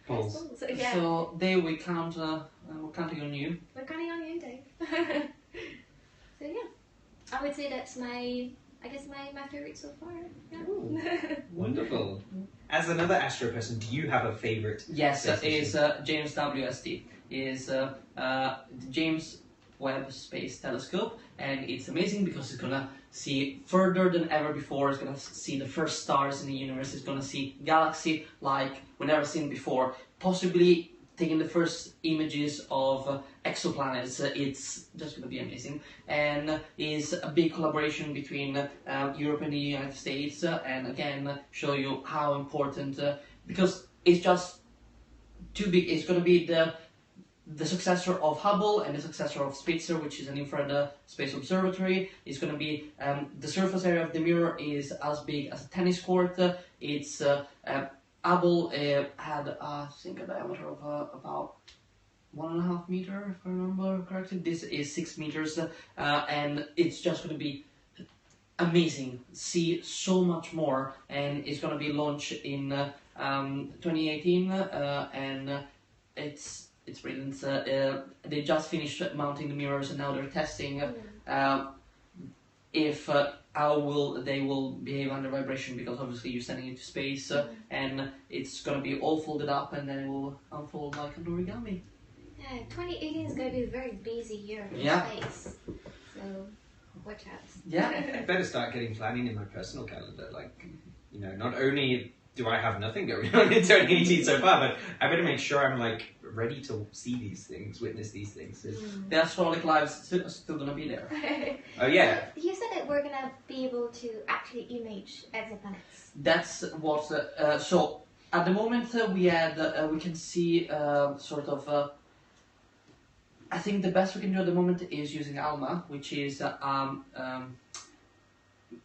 poles. So, yeah. So there we count. We're counting on you. We're counting on you, Dave. So yeah, I would say that's my favorite so far. Yeah. Ooh, wonderful. As another astro person, do you have a favorite? Yes, is James WST. Is James Webb Space Telescope, and it's amazing because it's gonna see further than ever before. It's gonna see the first stars in the universe. It's gonna see galaxy like we've never seen before. Possibly taking the first images of exoplanets. It's just gonna be amazing, and is a big collaboration between Europe and the United States. And again, show you how important because it's just too big. It's gonna be the successor of Hubble and the successor of Spitzer, which is an infrared space observatory. It's going to be the surface area of the mirror is as big as a tennis court. It's Hubble had I think a diameter of about 1.5 meters, if I remember correctly. This is 6 meters, and it's just going to be amazing. See so much more, and it's going to be launched in 2018, and it's brilliant. They just finished mounting the mirrors, and now they're testing if how they will behave under vibration, because obviously you're sending it to space, and it's gonna be all folded up, and then it will unfold like an origami. Yeah, 2018 is gonna be a very busy year for space. So watch out. Yeah, I better start getting planning in my personal calendar. Like, you know, not only do I have nothing going on in 2018 so far, but I better make sure I'm like ready to see these things, witness these things. The Astroholic lives still gonna be there. Oh yeah. You said that we're gonna be able to actually image exoplanets. That's what. So at the moment we had we can see sort of. I think the best we can do at the moment is using ALMA, which is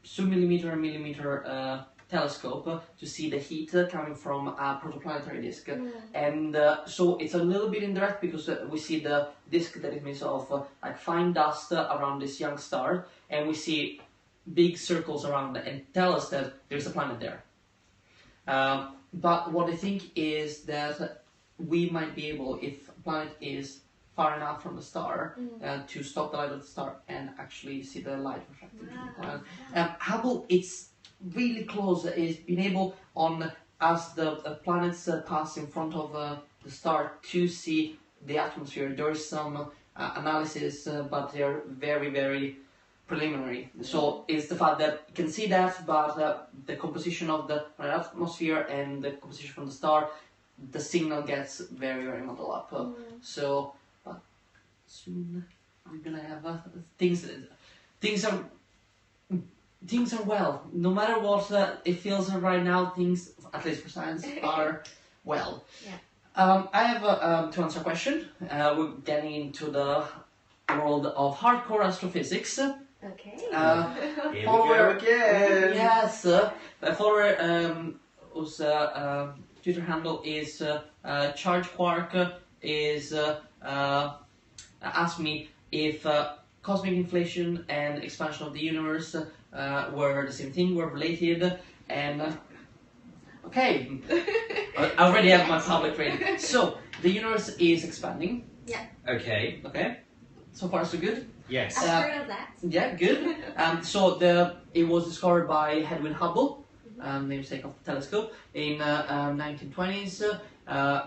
sub-millimeter telescope to see the heat coming from a protoplanetary disk, and so it's a little bit indirect because we see the disk that is made of like fine dust around this young star, and we see big circles around it and tell us that there's a planet there. But what I think is that we might be able, if a planet is far enough from the star, to stop the light of the star and actually see the light reflected to the planet. Hubble, it's really close. It's been able, as the planets pass in front of the star, to see the atmosphere. There is some analysis, but they're very, very preliminary. So it's the fact that you can see that, but the composition of the atmosphere and the composition from the star, the signal gets very, very muddled up. So soon we're gonna have things are well. No matter what it feels right now, things, at least for science, are well. Yeah. I have to answer a question. We're getting into the world of hardcore astrophysics. Okay. Here we go again. Yes. A follower whose Twitter handle is Charge Quark is asked me if cosmic inflation and expansion of the universe were the same thing, were related, and okay, I already have my public rating. So the universe is expanding. Yeah. Okay. Okay. So far, so good. Yes. I've heard of that. Yeah, good. So it was discovered by Edwin Hubble, namesake of the telescope, in 1920s.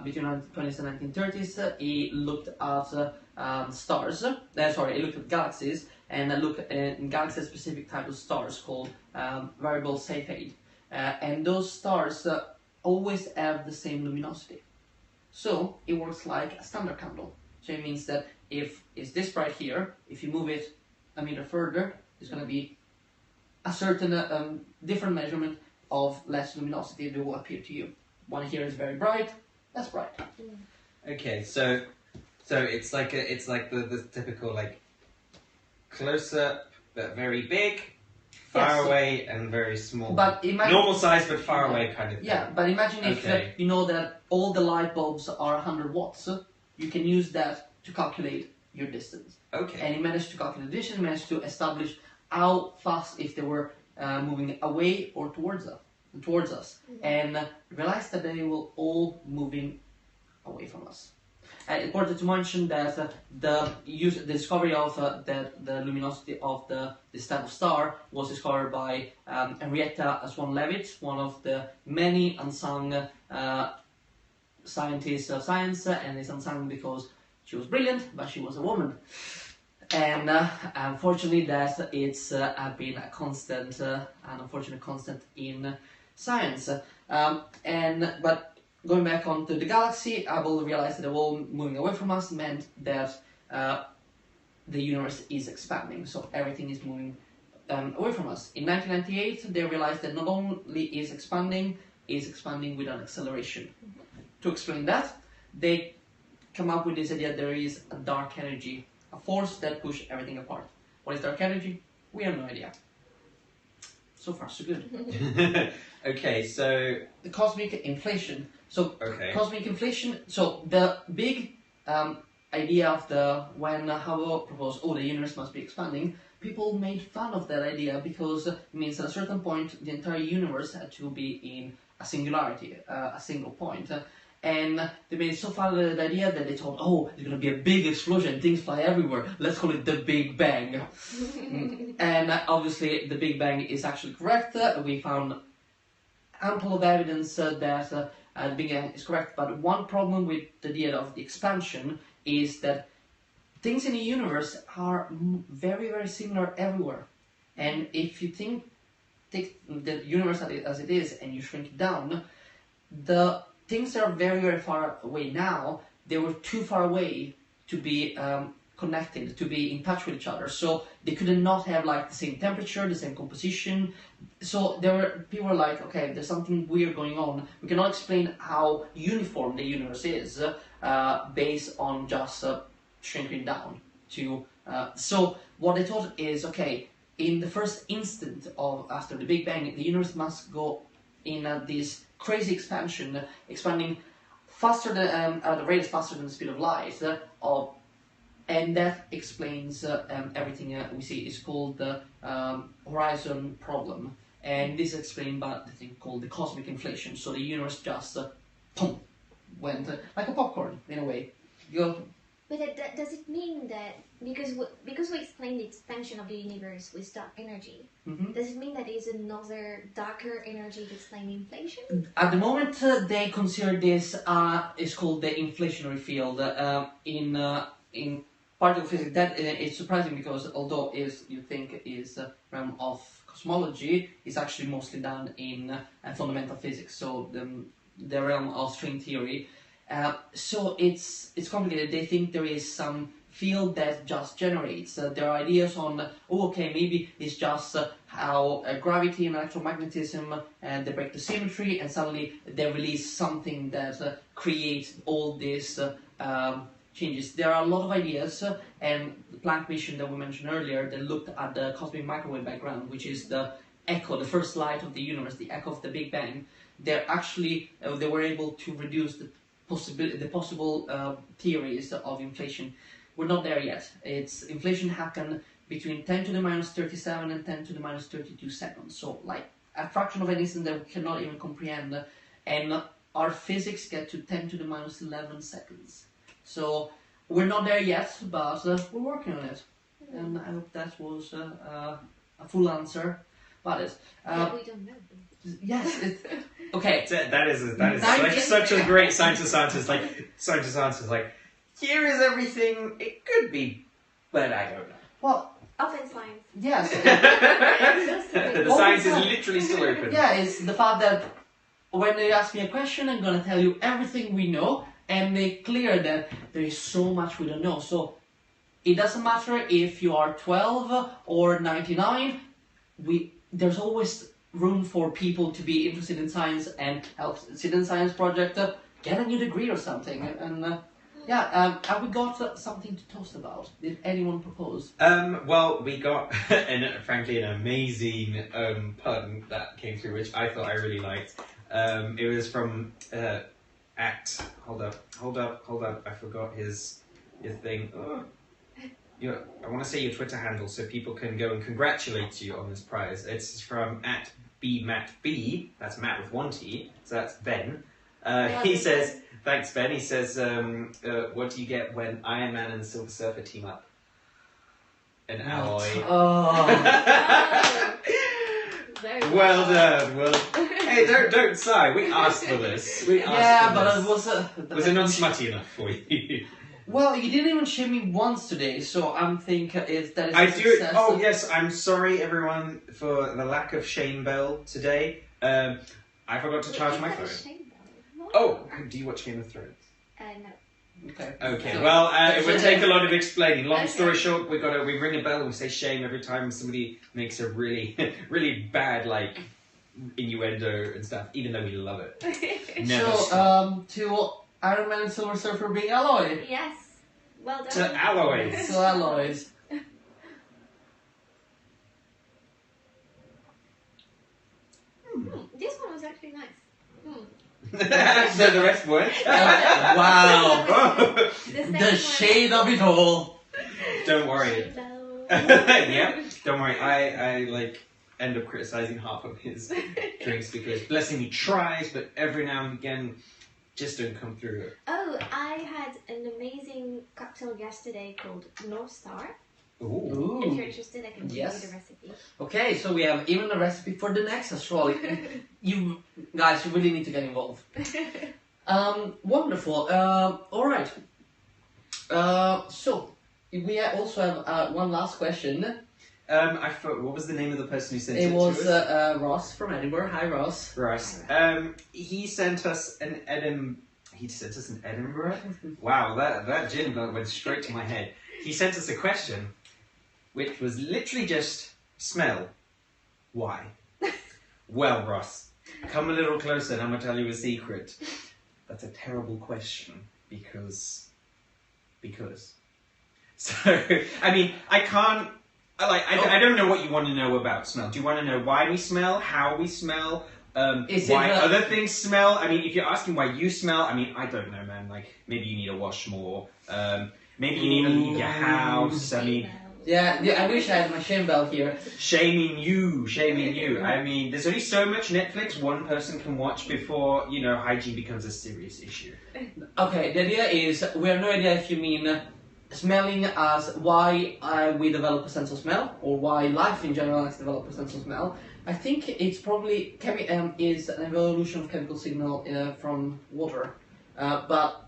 Between 1920s and 1930s, he looked at stars. Sorry, he looked at galaxies and looked in galaxies specific type of stars called variable Cepheid. And those stars always have the same luminosity. So it works like a standard candle. So it means that if it's this bright here, if you move it a meter further, it's going to be a certain different measurement of less luminosity that will appear to you. One here is very bright, that's bright. Okay, so it's like the typical like close up but very big, far away and very small. But imagine, normal size but far away kind of thing. Yeah, but imagine if Okay. you know that all the light bulbs are 100 watts, you can use that to calculate your distance. Okay. And he managed to calculate the distance, he managed to establish how fast if they were moving away or towards us, and realized that they were all moving away from us. Important to mention that the discovery of the luminosity of this type of star was discovered by Henrietta Swan-Leavitt, one of the many unsung scientists of science, and it's unsung because she was brilliant, but she was a woman. And unfortunately, that it's been a constant, an unfortunate constant in science. But going back onto the galaxy, Hubble realized that the wall moving away from us meant that the universe is expanding, so everything is moving away from us. In 1998, they realized that not only is expanding with an acceleration. To explain that, they come up with this idea that there is a dark energy, a force that pushes everything apart. What is dark energy? We have no idea. So far, so good. Okay, so The cosmic inflation. So okay. cosmic inflation. So the big idea of when Hubble proposed, oh, the universe must be expanding. People made fun of that idea because it means at a certain point the entire universe had to be in a singularity, a single point. And they made so fun of the idea that they thought, oh, there's going to be a big explosion, things fly everywhere, let's call it the Big Bang. And obviously the Big Bang is actually correct. We found ample of evidence that the Big Bang is correct, but one problem with the idea of the expansion is that things in the universe are very, very similar everywhere. And if you take the universe as it is and you shrink it down, the things that are very, very far away now, they were too far away to be connected, to be in touch with each other. So they could not have like the same temperature, the same composition. So people were like, okay, there's something weird going on. We cannot explain how uniform the universe is based on just shrinking down to. So what they thought is, okay, in the first instant after the Big Bang, the universe must go in this crazy expansion, expanding faster than at the rate faster than the speed of light, and that explains everything we see. It's called the horizon problem, and this is explained by the thing called the cosmic inflation. So the universe just went like a popcorn in a way. But does it mean that because we explained the expansion of the universe with dark energy, does it mean that there is another darker energy to explain inflation? At the moment, they consider this is called the inflationary field in particle physics. That is surprising because although you think is a realm of cosmology, it's actually mostly done in fundamental physics. So the realm of string theory. So it's complicated. They think there is some field that just generates. There are ideas on, maybe it's just how gravity and electromagnetism they break the symmetry and suddenly they release something that creates all these changes. There are a lot of ideas, and the Planck mission that we mentioned earlier, they looked at the cosmic microwave background, which is the echo, the first light of the universe, the echo of the Big Bang. They were able to reduce the possible theories of inflation. We're not there yet. Inflation happened between 10 to the minus 37 and 10 to the minus 32 seconds. So like a fraction of an instant that we cannot even comprehend. And our physics get to 10 to the minus 11 seconds. So we're not there yet, but we're working on it. And I hope that was a full answer. But it. Yeah, we don't know. Yes. Okay. That is such a great scientist answer. Like, here is everything. It could be, but I don't know. Well, Open science. yes. The science is literally still open. Yeah, it's the fact that when they ask me a question, I'm gonna tell you everything we know and make clear that there is so much we don't know. So it doesn't matter if you are 12 or 99. There's always room for people to be interested in science and help Citizen Science Project get a new degree or something. And have we got something to toast about? Did anyone propose? Well, we got, frankly, an amazing pun that came through, which I thought I really liked. It was from hold up, I forgot his thing. Oh. I want to say your Twitter handle so people can go and congratulate you on this prize. It's from @BMattB, that's Matt with one T, so that's Ben. He says, thanks Ben, he says, what do you get when Iron Man and the Silver Surfer team up? An alloy. Oh. Well done. Well, hey, don't sigh. We asked for this. We asked for this. But was it not smutty enough for you? Well, you didn't even shame me once today, so I'm thinking that is I a success. Oh yes, I'm sorry everyone for the lack of shame bell today. I forgot to charge my phone. Oh, do you watch Game of Thrones? No. Okay. So, well, it would take a lot of explaining. Long story short, we ring a bell and we say shame every time somebody makes a really, really bad innuendo and stuff. Even though we love it. Never. So to Iron Man and Silver Surfer being alloy. Yes. Well done. To alloys. To alloys. This one was actually nice. So the rest weren't. Wow. The The shade of it all. Don't worry. Yeah, don't worry. I end up criticizing half of his drinks because bless him, he tries, but every now and again just don't come through it. Oh, I had an amazing cocktail yesterday called North Star. Ooh. If you're interested, I can give Yes. you the recipe. Okay, so we have even a recipe for the next Astroholic. You guys, you really need to get involved. Wonderful. All right. So we also have one last question. I thought, what was the name of the person who sent it It was to us? Ross from Edinburgh. Hi, Ross. Ross. He sent us an Edinburgh. Wow, that gin went straight to my head. He sent us a question, which was literally just smell. Why? Well, Ross, come a little closer and I'm going to tell you a secret. That's a terrible question because. So, I mean, I can't. I don't know what you want to know about smell. Do you want to know why we smell, how we smell, why other things smell? I mean, if you're asking why you smell, I mean, I don't know, man. Like, maybe you need to wash more. Maybe you need to leave your house. I mean, yeah, I wish I had my shame bell here. Shaming you. I mean, there's only so much Netflix one person can watch before, hygiene becomes a serious issue. Okay, the idea is, we have no idea if you mean smelling as why we develop a sense of smell, or why life in general has developed a sense of smell. I think it's probably is an evolution of chemical signal from water. But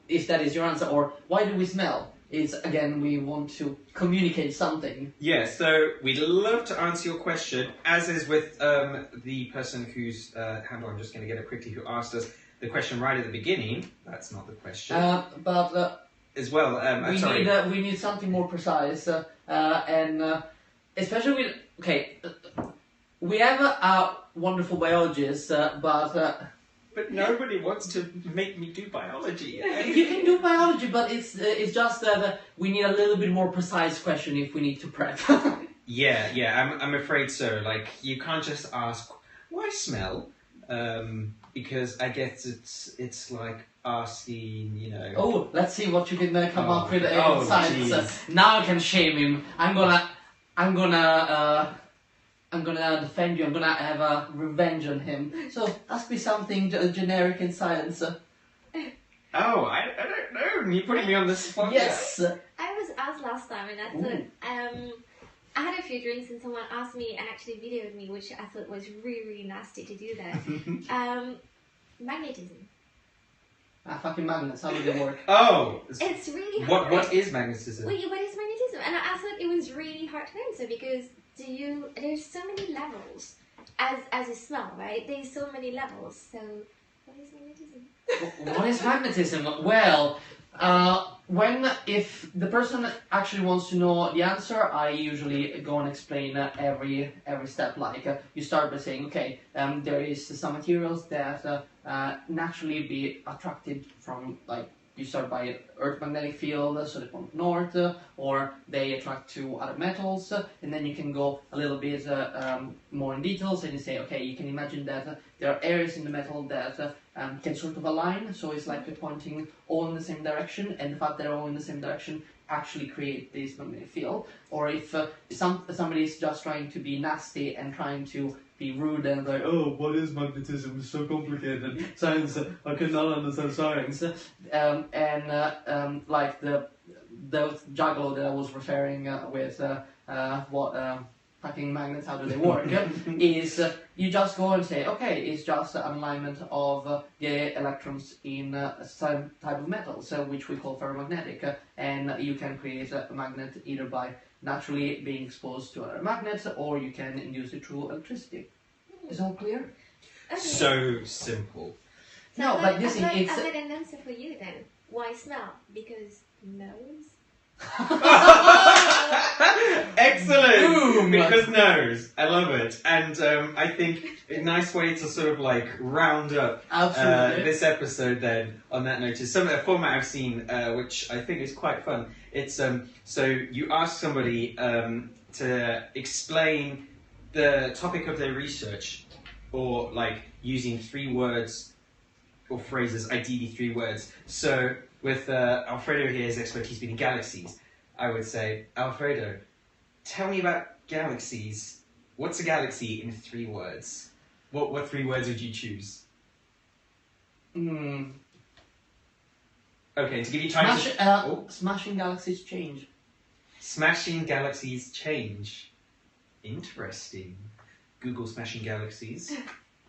if that is your answer, or why do we smell? Is again, we want to communicate something. Yeah, so we'd love to answer your question, as is with the person whose handle, I'm just going to get it quickly, who asked us the question right at the beginning. That's not the question. As well, we need something more precise, and especially with we have a wonderful biologist, but nobody wants to make me do biology. You can do biology, but it's just that we need a little bit more precise question if we need to prep. Yeah, I'm afraid so. Like, you can't just ask why smell, because I guess it's like asking, Oh, let's see what you can come up with in oh, science. Now I can shame him. I'm gonna defend you. I'm gonna have a revenge on him. So ask me something generic in science. Oh, I don't know. You're putting me on the spot. Yes. I was asked last time, and I thought I had a few drinks, and someone asked me and actually videoed me, which I thought was really, really nasty to do that. Magnetism. Fucking magnets, how do they work? Oh. It's really hard. What is magnetism? What is magnetism? And I thought it was really hard to answer because there's so many levels as you smell, right? There's so many levels. So what is magnetism? What is magnetism? Well, if the person actually wants to know the answer, I usually go and explain every step. Like you start by saying, okay, there is some materials that naturally be attracted from, like, you start by Earth magnetic field, so they point north, or they attract to other metals, and then you can go a little bit more in details, and you say, okay, you can imagine that there are areas in the metal that can sort of align, so it's like they're pointing all in the same direction, and the fact they're all in the same direction actually create this magnetic field. Or if somebody is just trying to be nasty and trying to be rude and like, oh, what is magnetism? It's so complicated. Science, I cannot understand science. Like the juggalo that I was referring with what fucking magnets, how do they work? Is you just go and say, okay, it's just an alignment of the electrons in some type of metal, so which we call ferromagnetic, and you can create a magnet either by naturally being exposed to other magnets, or you can induce it through electricity. Is all clear? Okay. So simple. So No, but this I've it's. got an answer for you then. Why smell? Because nose. Excellent! Boom! Because nose. I love it. And I think a nice way to sort of like round up this episode then on that note is a format I've seen which I think is quite fun. It's so you ask somebody to explain the topic of their research, or like using 3 words or phrases, ideally 3 words. So with Alfredo here, his expertise being galaxies, I would say, Alfredo, tell me about galaxies. What's a galaxy in 3 words? What 3 words would you choose? Okay, to give you time to... Smashing galaxies change. Smashing galaxies change. Interesting. Google smashing galaxies.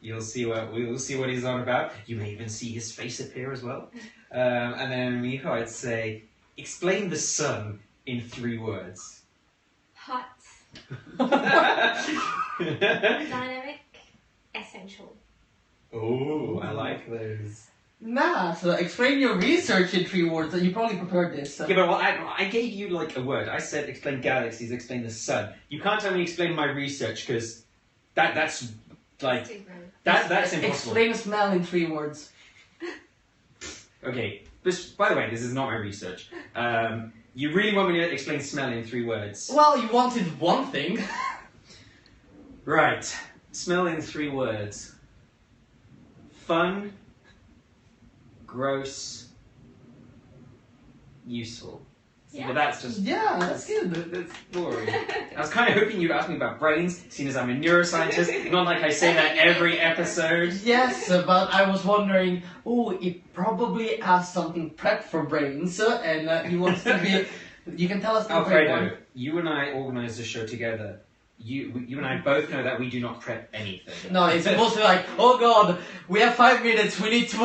We'll see what he's on about. You may even see his face appear as well. And then Miho, I'd say, explain the sun in 3 words. Hot. Dynamic. Essential. Oh, I like those. Nah, so explain your research in 3 words. You probably prepared this. Yeah, but I gave you like a word. I said explain galaxies, explain the sun. You can't tell me explain my research because that's like that's impossible. Explain smell in 3 words. Okay. By the way, this is not my research. You really want me to explain smell in 3 words? Well, you wanted one thing. Right. Smell in 3 words. Fun. Gross. Useful. Yeah. But that's just... Yeah, that's good. That's boring. I was kind of hoping you'd ask me about brains, seeing as I'm a neuroscientist. Not like I say that every episode. Yes, but I was wondering, he probably has something prepped for brains, and he wants to be... You can tell us... Alfredo, you and I organised a show together. You and I both know that we do not prep anything. No, it's supposed to be like, oh god, we have 5 minutes, we need to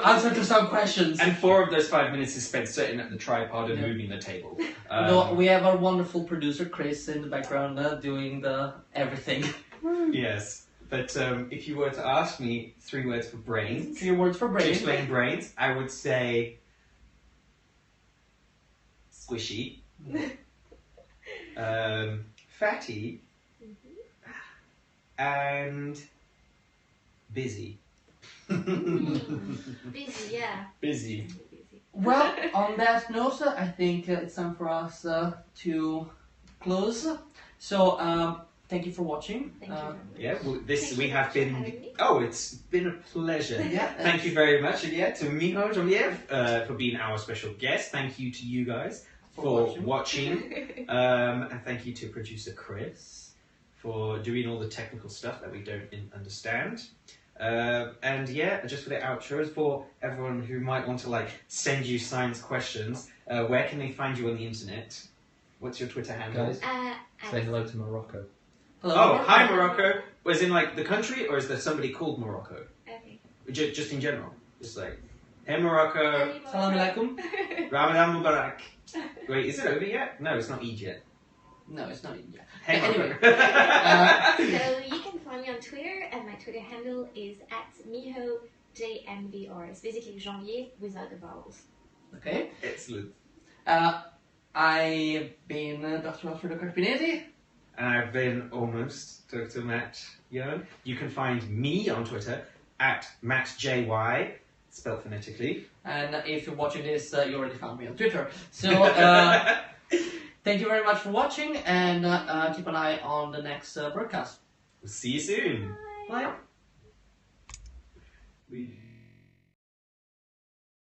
answer to some questions. And 4 of those 5 minutes is spent sitting at the tripod and moving the table. No, we have our wonderful producer Chris in the background doing everything. Yes, but if you were to ask me 3 words for brains, 3 words for to brains. explain brains, I would say squishy, fatty, and busy. Busy, yeah. Busy. Well, on that note, I think it's time for us to close. So, thank you for watching. Thank you. Yeah, well, Thank we you have for been. having me. Oh, it's been a pleasure. Yeah. Thank you very much, yeah, to Miho Janvier for being our special guest. Thank you to you guys for watching. And thank you to producer Chris for doing all the technical stuff that we don't understand. And yeah, just for the outros, for everyone who might want to like send you science questions, where can they find you on the internet? What's your Twitter handle? Guys, say hello to Morocco. Hello, Oh, hi Morocco! Was in like the country, or is there somebody called Morocco? Okay. Just in general. Just like, hey Morocco, Salam alaikum. Ramadan Mubarak. Wait, is it over yet? No, it's not Eid yet. No, it's not India. Hey Anyway. So you can find me on Twitter, and my Twitter handle is @Miho Janvier. It's basically Janvier without the vowels. Okay. Excellent. I've been Dr. Alfredo Carpinesi. And I've been almost Dr. Matt Young. You can find me on Twitter @MattJY, spelled phonetically. And if you're watching this, you already found me on Twitter. So, thank you very much for watching, and keep an eye on the next broadcast. We'll see you soon. Bye. Bye.